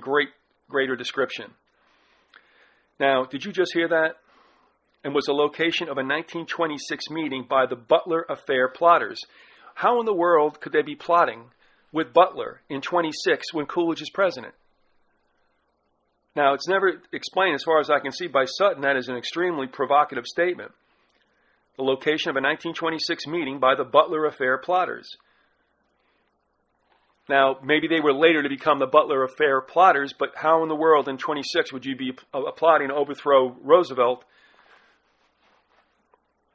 greater description. Now, did you just hear that? And was the location of a 1926 meeting by the Butler Affair plotters. How in the world could they be plotting with Butler in 26 when Coolidge is president? Now, it's never explained, as far as I can see, by Sutton. That is an extremely provocative statement. The location of a 1926 meeting by the Butler Affair plotters. Now, maybe they were later to become the Butler Affair plotters, but how in the world in 26 would you be plotting to overthrow Roosevelt?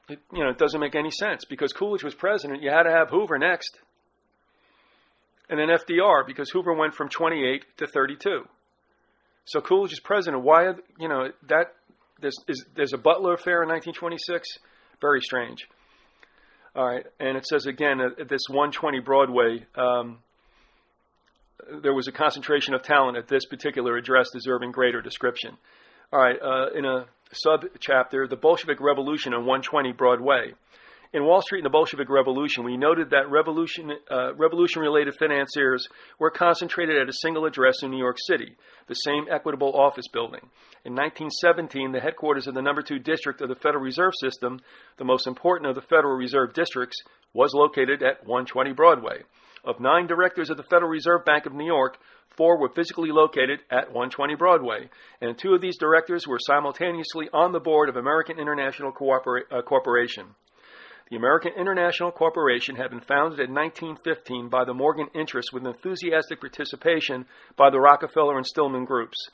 It doesn't make any sense, because Coolidge was president. You had to have Hoover next. And then FDR, because Hoover went from 28 to 32. So Coolidge is president. Why, there's a Butler Affair in 1926? Very strange. All right, and it says again, at this 120 Broadway, there was a concentration of talent at this particular address deserving greater description. All right, in a sub-chapter, the Bolshevik Revolution on 120 Broadway. In Wall Street and the Bolshevik Revolution, we noted that revolution-related financiers were concentrated at a single address in New York City, the same Equitable Office Building. In 1917, the headquarters of the number 2 district of the Federal Reserve System, the most important of the Federal Reserve districts, was located at 120 Broadway. Of 9 directors of the Federal Reserve Bank of New York, 4 were physically located at 120 Broadway, and 2 of these directors were simultaneously on the board of American International Corporation. The American International Corporation had been founded in 1915 by the Morgan interests with enthusiastic participation by the Rockefeller and Stillman groups.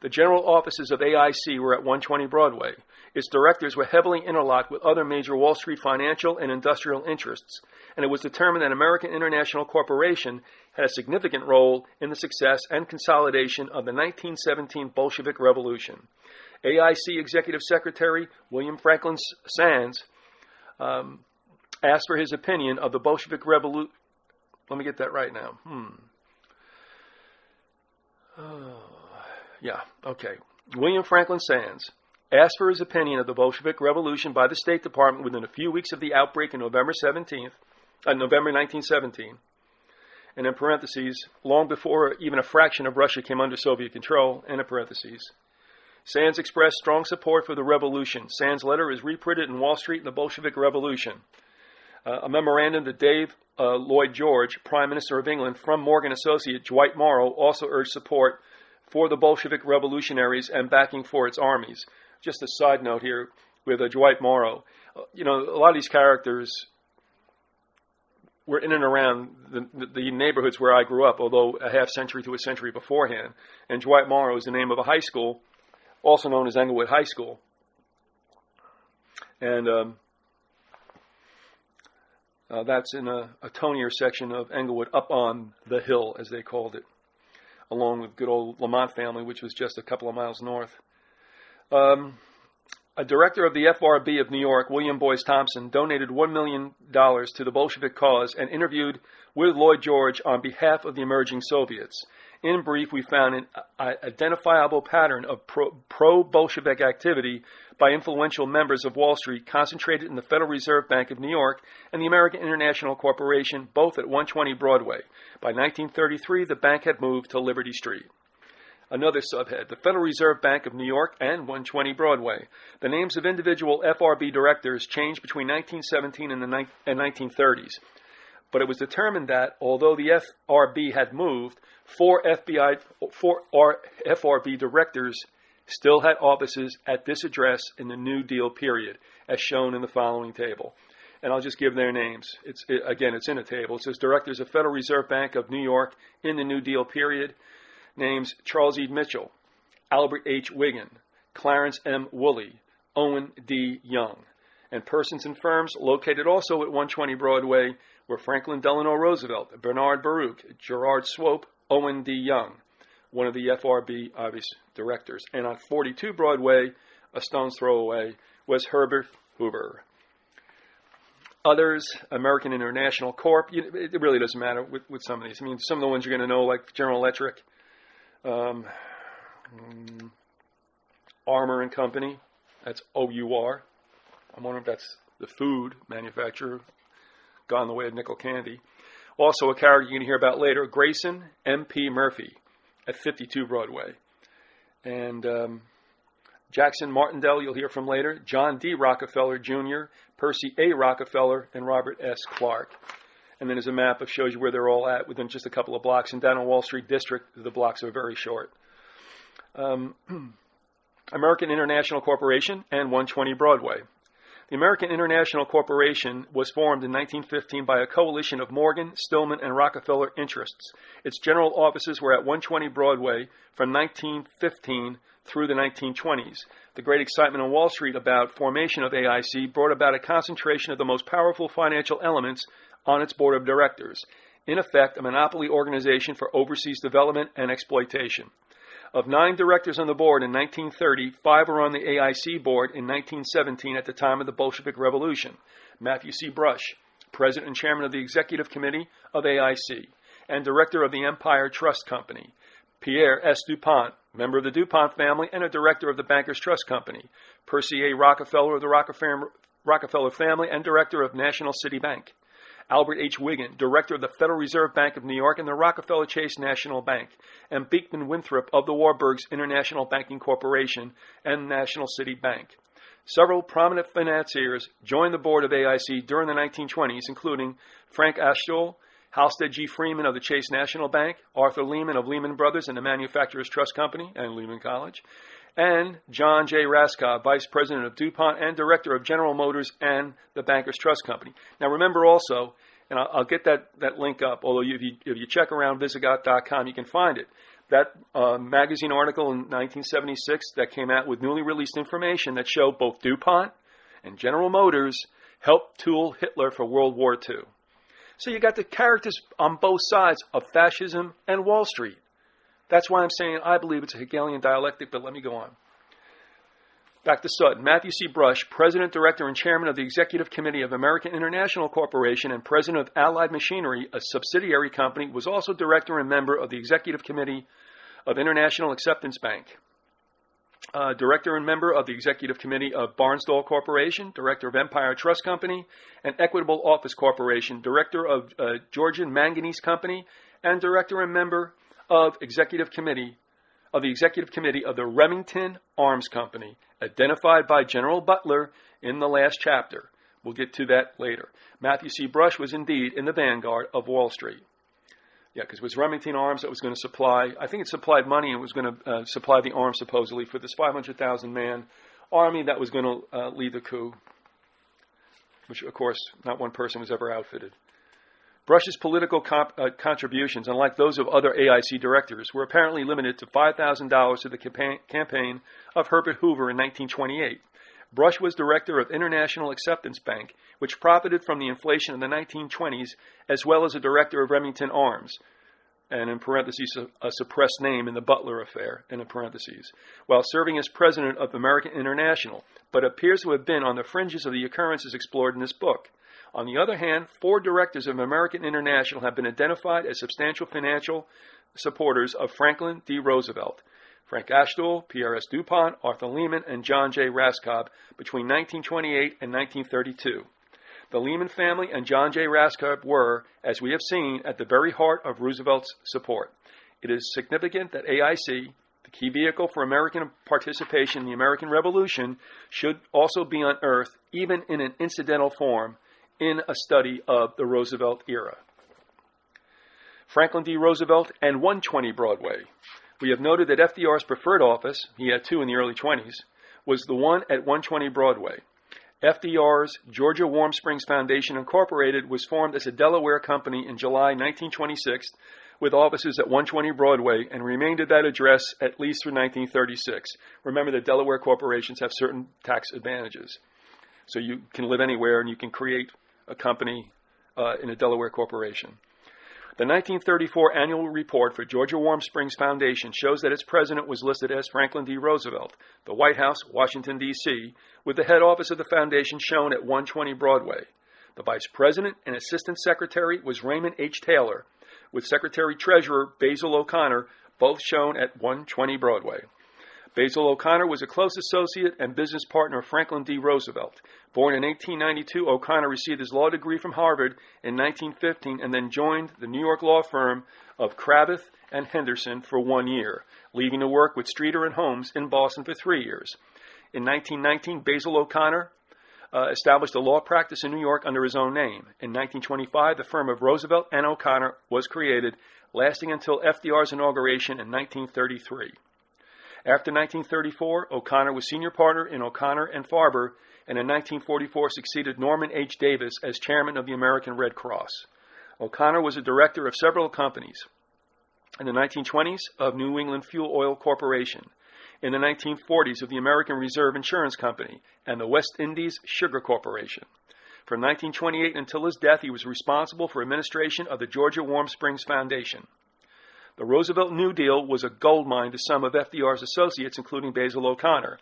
The general offices of AIC were at 120 Broadway. Its directors were heavily interlocked with other major Wall Street financial and industrial interests, and it was determined that American International Corporation had a significant role in the success and consolidation of the 1917 Bolshevik Revolution. AIC Executive Secretary William Franklin Sands asked for his opinion of the Bolshevik Revolution. Let me get that right now. William Franklin Sands asked for his opinion of the Bolshevik Revolution by the State Department within a few weeks of the outbreak in November 1917, and in parentheses, long before even a fraction of Russia came under Soviet control, and in parentheses. Sands expressed strong support for the revolution. Sands' letter is reprinted in Wall Street and the Bolshevik Revolution. A memorandum that Dave Lloyd George, Prime Minister of England, from Morgan associate Dwight Morrow, also urged support for the Bolshevik revolutionaries and backing for its armies. Just a side note here with Dwight Morrow. A lot of these characters were in and around the neighborhoods where I grew up, although a half century to a century beforehand. And Dwight Morrow is the name of a high school, also known as Englewood High School. And that's in a tonier section of Englewood, up on the hill, as they called it, along with good old Lamont family, which was just a couple of miles north. A director of the FRB of New York, William Boyce Thompson, donated $1 million to the Bolshevik cause and interviewed with Lloyd George on behalf of the emerging Soviets. In brief, we found an identifiable pattern of pro-Bolshevik activity by influential members of Wall Street concentrated in the Federal Reserve Bank of New York and the American International Corporation, both at 120 Broadway. By 1933, the bank had moved to Liberty Street. Another subhead, the Federal Reserve Bank of New York and 120 Broadway. The names of individual FRB directors changed between 1917 and the 1930s. But it was determined that, although the FRB had moved, four FRB directors still had offices at this address in the New Deal period, as shown in the following table. And I'll just give their names. It's in a table. It says Directors of Federal Reserve Bank of New York in the New Deal period. Names Charles E. Mitchell, Albert H. Wiggin, Clarence M. Woolley, Owen D. Young. And persons and firms located also at 120 Broadway were Franklin Delano Roosevelt, Bernard Baruch, Gerard Swope, Owen D. Young, one of the FRB obvious directors. And on 42 Broadway, a stone's throw away, was Herbert Hoover. Others, American International Corp. It really doesn't matter with some of these. I mean, some of the ones you're going to know, like General Electric, Armour and Company. That's OUR. I'm wondering if that's the food manufacturer, gone the way of nickel candy. Also, a character you're going to hear about later, Grayson M.P. Murphy at 52 Broadway. And Jackson Martindale, you'll hear from later, John D. Rockefeller Jr., Percy A. Rockefeller, and Robert S. Clark. And then there's a map that shows you where they're all at within just a couple of blocks. And down in Wall Street District, the blocks are very short. American International Corporation and 120 Broadway. The American International Corporation was formed in 1915 by a coalition of Morgan, Stillman, and Rockefeller interests. Its general offices were at 120 Broadway from 1915 through the 1920s. The great excitement on Wall Street about formation of AIC brought about a concentration of the most powerful financial elements on its board of directors. In effect, a monopoly organization for overseas development and exploitation. Of 9 directors on the board in 1930, 5 were on the AIC board in 1917 at the time of the Bolshevik Revolution. Matthew C. Brush, President and Chairman of the Executive Committee of AIC, and Director of the Empire Trust Company. Pierre S. DuPont, member of the DuPont family and a Director of the Bankers Trust Company. Percy A. Rockefeller of the Rockefeller family and Director of National City Bank. Albert H. Wiggin, Director of the Federal Reserve Bank of New York and the Rockefeller Chase National Bank, and Beekman Winthrop of the Warburg's International Banking Corporation and National City Bank. Several prominent financiers joined the board of AIC during the 1920s, including Frank Ashton, Halstead G. Freeman of the Chase National Bank, Arthur Lehman of Lehman Brothers and the Manufacturers Trust Company and Lehman College, and John J. Raskow, Vice President of DuPont and Director of General Motors and the Bankers Trust Company. Now remember also, and I'll get that link up, although if you check around Vyzygoth.com, you can find it. That magazine article in 1976 that came out with newly released information that showed both DuPont and General Motors helped tool Hitler for World War II. So you got the characters on both sides of fascism and Wall Street. That's why I'm saying I believe it's a Hegelian dialectic, but let me go on. Back to Sutton. Matthew C. Brush, President, Director, and Chairman of the Executive Committee of American International Corporation and President of Allied Machinery, a subsidiary company, was also Director and member of the Executive Committee of International Acceptance Bank. Director and member of the Executive Committee of Barnsdall Corporation, Director of Empire Trust Company, and Equitable Office Corporation, Director of Georgian Manganese Company, and Director and member of the Executive Committee of the Remington Arms Company, identified by General Butler in the last chapter. We'll get to that later. Matthew C. Brush was indeed in the vanguard of Wall Street. Yeah, because it was Remington Arms that was going to supply, I think it supplied money and was going to supply the arms supposedly for this 500,000-man army that was going to lead the coup, which, of course, not one person was ever outfitted. Brush's political contributions, unlike those of other AIC directors, were apparently limited to $5,000 to the campaign of Herbert Hoover in 1928. Brush was director of International Acceptance Bank, which profited from the inflation in the 1920s, as well as a director of Remington Arms. and in parentheses, a suppressed name in the Butler affair, and in parentheses, while serving as president of American International, but appears to have been on the fringes of the occurrences explored in this book. On the other hand, 4 directors of American International have been identified as substantial financial supporters of Franklin D. Roosevelt: Frank Ashdoll, Pierre S. DuPont, Arthur Lehman, and John J. Raskob between 1928 and 1932. The Lehman family and John J. Raskob were, as we have seen, at the very heart of Roosevelt's support. It is significant that AIC, the key vehicle for American participation in the American Revolution, should also be unearthed, even in an incidental form, in a study of the Roosevelt era. Franklin D. Roosevelt and 120 Broadway. We have noted that FDR's preferred office, he had 2 in the early 20s, was the one at 120 Broadway. FDR's Georgia Warm Springs Foundation Incorporated was formed as a Delaware company in July 1926 with offices at 120 Broadway and remained at that address at least through 1936. Remember that Delaware corporations have certain tax advantages. So you can live anywhere and you can create a company in a Delaware corporation. The 1934 annual report for Georgia Warm Springs Foundation shows that its president was listed as Franklin D. Roosevelt, the White House, Washington, D.C., with the head office of the foundation shown at 120 Broadway. The vice president and assistant secretary was Raymond H. Taylor, with secretary-treasurer Basil O'Connor, both shown at 120 Broadway. Basil O'Connor was a close associate and business partner of Franklin D. Roosevelt. Born in 1892, O'Connor received his law degree from Harvard in 1915 and then joined the New York law firm of Cravath and Henderson for 1 year, leaving to work with Streeter and Holmes in Boston for 3 years. In 1919, Basil O'Connor established a law practice in New York under his own name. In 1925, the firm of Roosevelt and O'Connor was created, lasting until FDR's inauguration in 1933. After 1934, O'Connor was senior partner in O'Connor and Farber, and in 1944 succeeded Norman H. Davis as chairman of the American Red Cross. O'Connor was a director of several companies. In the 1920s, of New England Fuel Oil Corporation. In the 1940s, of the American Reserve Insurance Company and the West Indies Sugar Corporation. From 1928 until his death, he was responsible for administration of the Georgia Warm Springs Foundation. The Roosevelt New Deal was a goldmine to some of FDR's associates, including Basil O'Connor.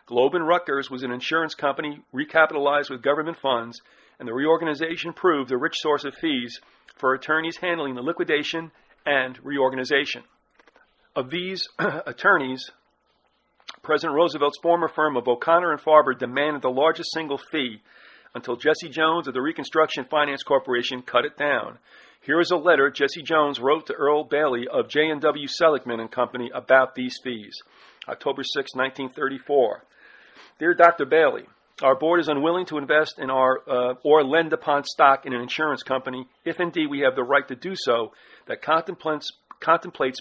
Globe and Rutgers was an insurance company recapitalized with government funds, and the reorganization proved a rich source of fees for attorneys handling the liquidation and reorganization. Of these attorneys, President Roosevelt's former firm of O'Connor and Farber demanded the largest single fee until Jesse Jones of the Reconstruction Finance Corporation cut it down. Here is a letter Jesse Jones wrote to Earl Bailey of J&W Seligman and Company about these fees. October 6, 1934. Dear Dr. Bailey, our board is unwilling to invest in our or lend upon stock in an insurance company, if indeed we have the right to do so, that contemplates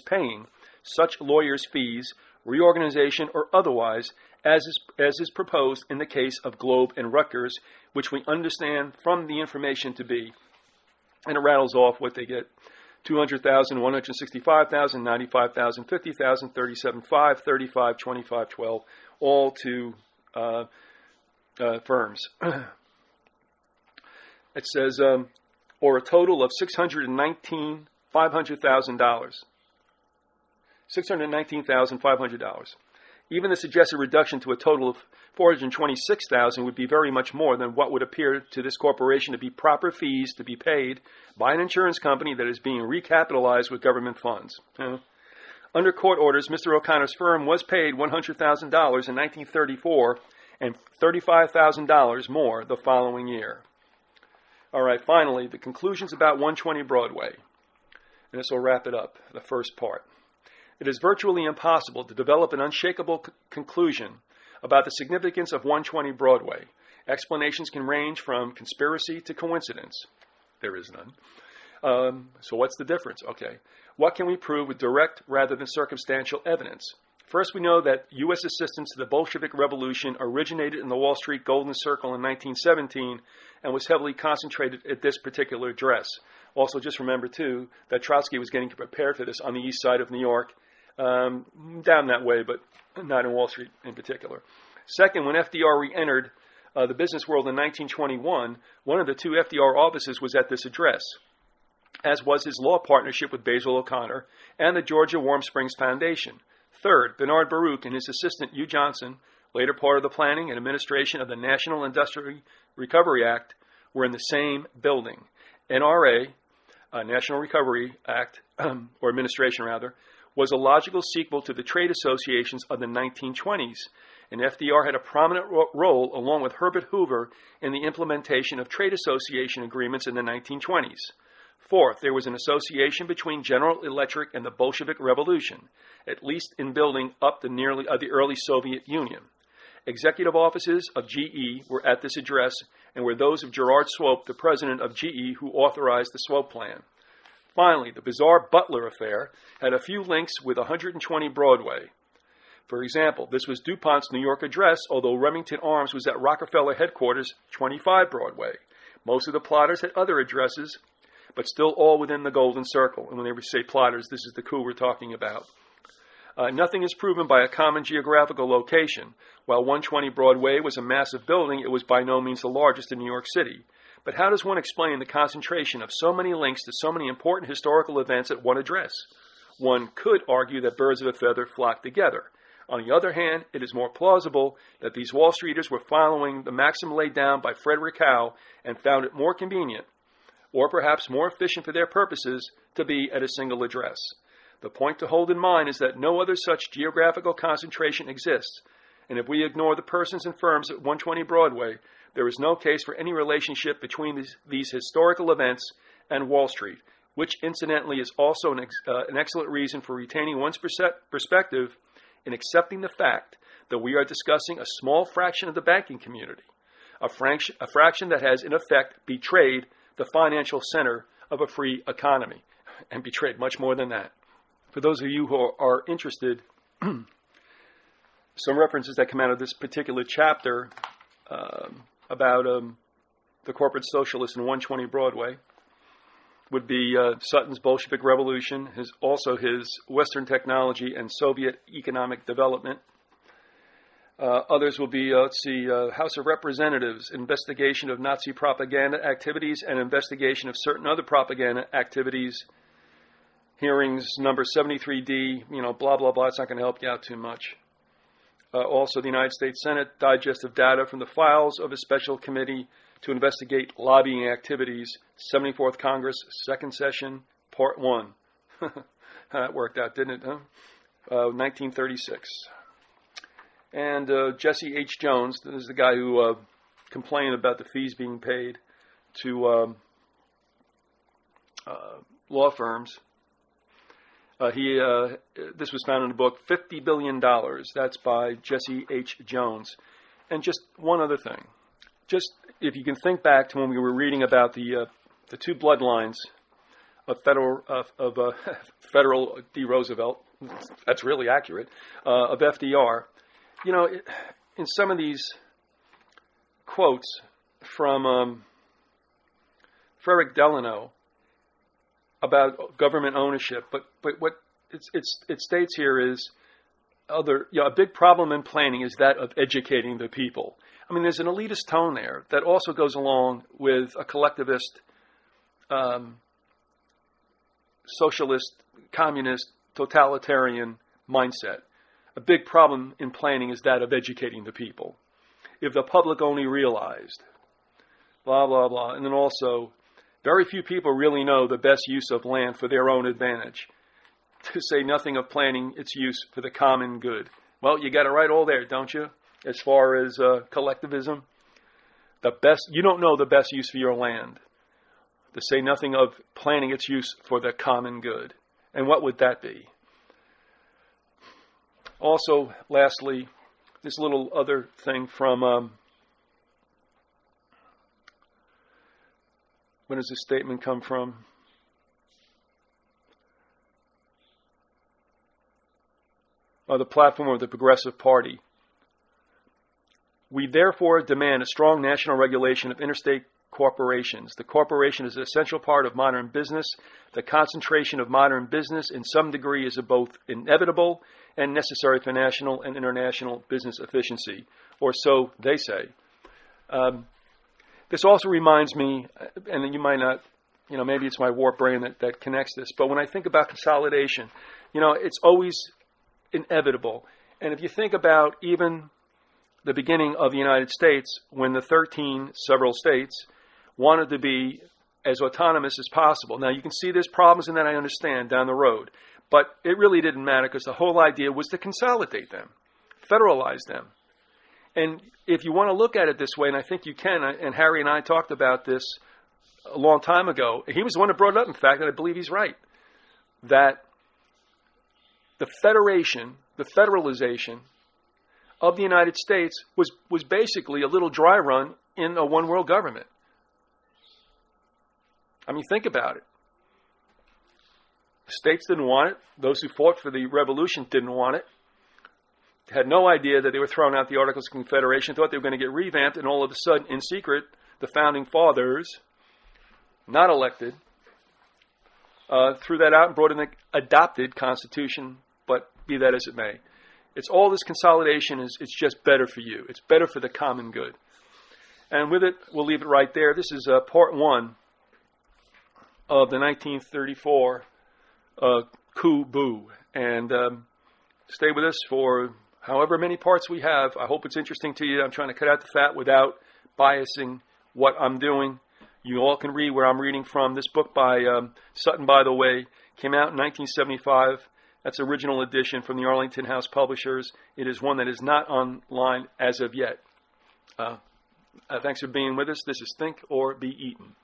paying such lawyers' fees, reorganization, or otherwise, as is proposed in the case of Globe and Rutgers, which we understand from the information to be, and it rattles off what they get: 200,000, 165,000, 95,000, 50,000, 37,500, 35, 25, 12, all to firms. It says, or a total of $619,500. $619,500. Even the suggested reduction to a total of $426,000 would be very much more than what would appear to this corporation to be proper fees to be paid by an insurance company that is being recapitalized with government funds. Under court orders, Mr. O'Connor's firm was paid $100,000 in 1934 and $35,000 more the following year. All right, finally, the conclusions about 120 Broadway. And this will wrap it up, the first part. It is virtually impossible to develop an unshakable conclusion about the significance of 120 Broadway. Explanations can range from conspiracy to coincidence. There is none. So what's the difference? Okay. What can we prove with direct rather than circumstantial evidence? First, we know that U.S. assistance to the Bolshevik Revolution originated in the Wall Street Golden Circle in 1917 and was heavily concentrated at this particular address. Also, just remember, too, that Trotsky was getting prepared for this on the east side of New York, down that way, but not in Wall Street in particular. Second, when FDR re-entered the business world in 1921, one of the two FDR offices was at this address. as was his law partnership with Basil O'Connor and the Georgia Warm Springs Foundation. Third, Bernard Baruch and his assistant Hugh Johnson, later part of the planning and administration of the National Industrial Recovery Act, were in the same building. NRA, National Recovery Act, or administration rather, was a logical sequel to the trade associations of the 1920s, and FDR had a prominent role, along with Herbert Hoover, in the implementation of trade association agreements in the 1920s. Fourth, there was an association between General Electric and the Bolshevik Revolution, at least in building up the early Soviet Union. Executive offices of GE were at this address and were those of Gerard Swope, the president of GE, who authorized the Swope Plan. Finally, the bizarre Butler affair had a few links with 120 Broadway. For example, this was DuPont's New York address, although Remington Arms was at Rockefeller headquarters, 25 Broadway. Most of the plotters had other addresses, but still all within the Golden Circle. And when they say plotters, this is the coup we're talking about. Nothing is proven by a common geographical location. While 120 Broadway was a massive building, it was by no means the largest in New York City. But how does one explain the concentration of so many links to so many important historical events at one address? One could argue that birds of a feather flock together. On the other hand, it is more plausible that these Wall Streeters were following the maxim laid down by Frederick Howe and found it more convenient, or perhaps more efficient for their purposes, to be at a single address. The point to hold in mind is that no other such geographical concentration exists, and if we ignore the persons and firms at 120 Broadway, there is no case for any relationship between these historical events and Wall Street, which incidentally is also an excellent reason for retaining one's perspective in accepting the fact that we are discussing a small fraction of the banking community, a fraction that has in effect betrayed the financial center of a free economy, and betrayed much more than that. For those of you who are interested, some references that come out of this particular chapter about the corporate socialists in 120 Broadway would be Sutton's Bolshevik Revolution, his Western technology and Soviet economic development. Others will be, House of Representatives, investigation of Nazi propaganda activities and investigation of certain other propaganda activities. Hearings number 73D, blah, blah, blah. It's not going to help you out too much. Also, the United States Senate, digest of data from the files of a special committee to investigate lobbying activities, 74th Congress, second session, part 1. That worked out, didn't it? 1936. And Jesse H. Jones, this is the guy who complained about the fees being paid to law firms. This was found in the book, $50 Billion. That's by Jesse H. Jones. And just one other thing. Just if you can think back to when we were reading about the two bloodlines of Federal D. Roosevelt, that's really accurate, of FDR, in some of these quotes from Frederick Delano about government ownership, but what it states here is a big problem in planning is that of educating the people. I mean, there's an elitist tone there that also goes along with a collectivist, socialist, communist, totalitarian mindset. A big problem in planning is that of educating the people. If the public only realized, blah, blah, blah. And then also, very few people really know the best use of land for their own advantage, to say nothing of planning its use for the common good. Well, you got it right all there, don't you? As far as collectivism, you don't know the best use for your land, to say nothing of planning its use for the common good. And what would that be? Also, lastly, this little other thing from, where does this statement come from? The platform of the Progressive Party. We therefore demand a strong national regulation of interstate corporations. The corporation is an essential part of modern business. The concentration of modern business in some degree is both inevitable and necessary for national and international business efficiency, or so they say. This also reminds me, and you might not maybe it's my warped brain that connects this. But when I think about consolidation, it's always inevitable. And if you think about even the beginning of the United States, when the 13 several states wanted to be as autonomous as possible. Now, you can see there's problems in that, I understand, down the road. But it really didn't matter because the whole idea was to consolidate them, federalize them. And if you want to look at it this way, and I think you can, and Harry and I talked about this a long time ago. He was the one that brought it up, in fact, and I believe he's right, that the federation, the federalization of the United States was basically a little dry run in a one-world government. I mean, think about it. The states didn't want it. Those who fought for the revolution didn't want it. Had no idea that they were throwing out the Articles of Confederation, thought they were going to get revamped, and all of a sudden, in secret, the Founding Fathers, not elected, threw that out and brought in an adopted Constitution, but be that as it may. It's all this consolidation it's just better for you. It's better for the common good. And with it, we'll leave it right there. This is part one of the 1934 Coup Bugaboo. And stay with us for however many parts we have. I hope it's interesting to you. I'm trying to cut out the fat without biasing what I'm doing. You all can read where I'm reading from. This book by Sutton, by the way, came out in 1975. That's original edition from the Arlington House Publishers. It is one that is not online as of yet. Thanks for being with us. This is Think or Be Eaten.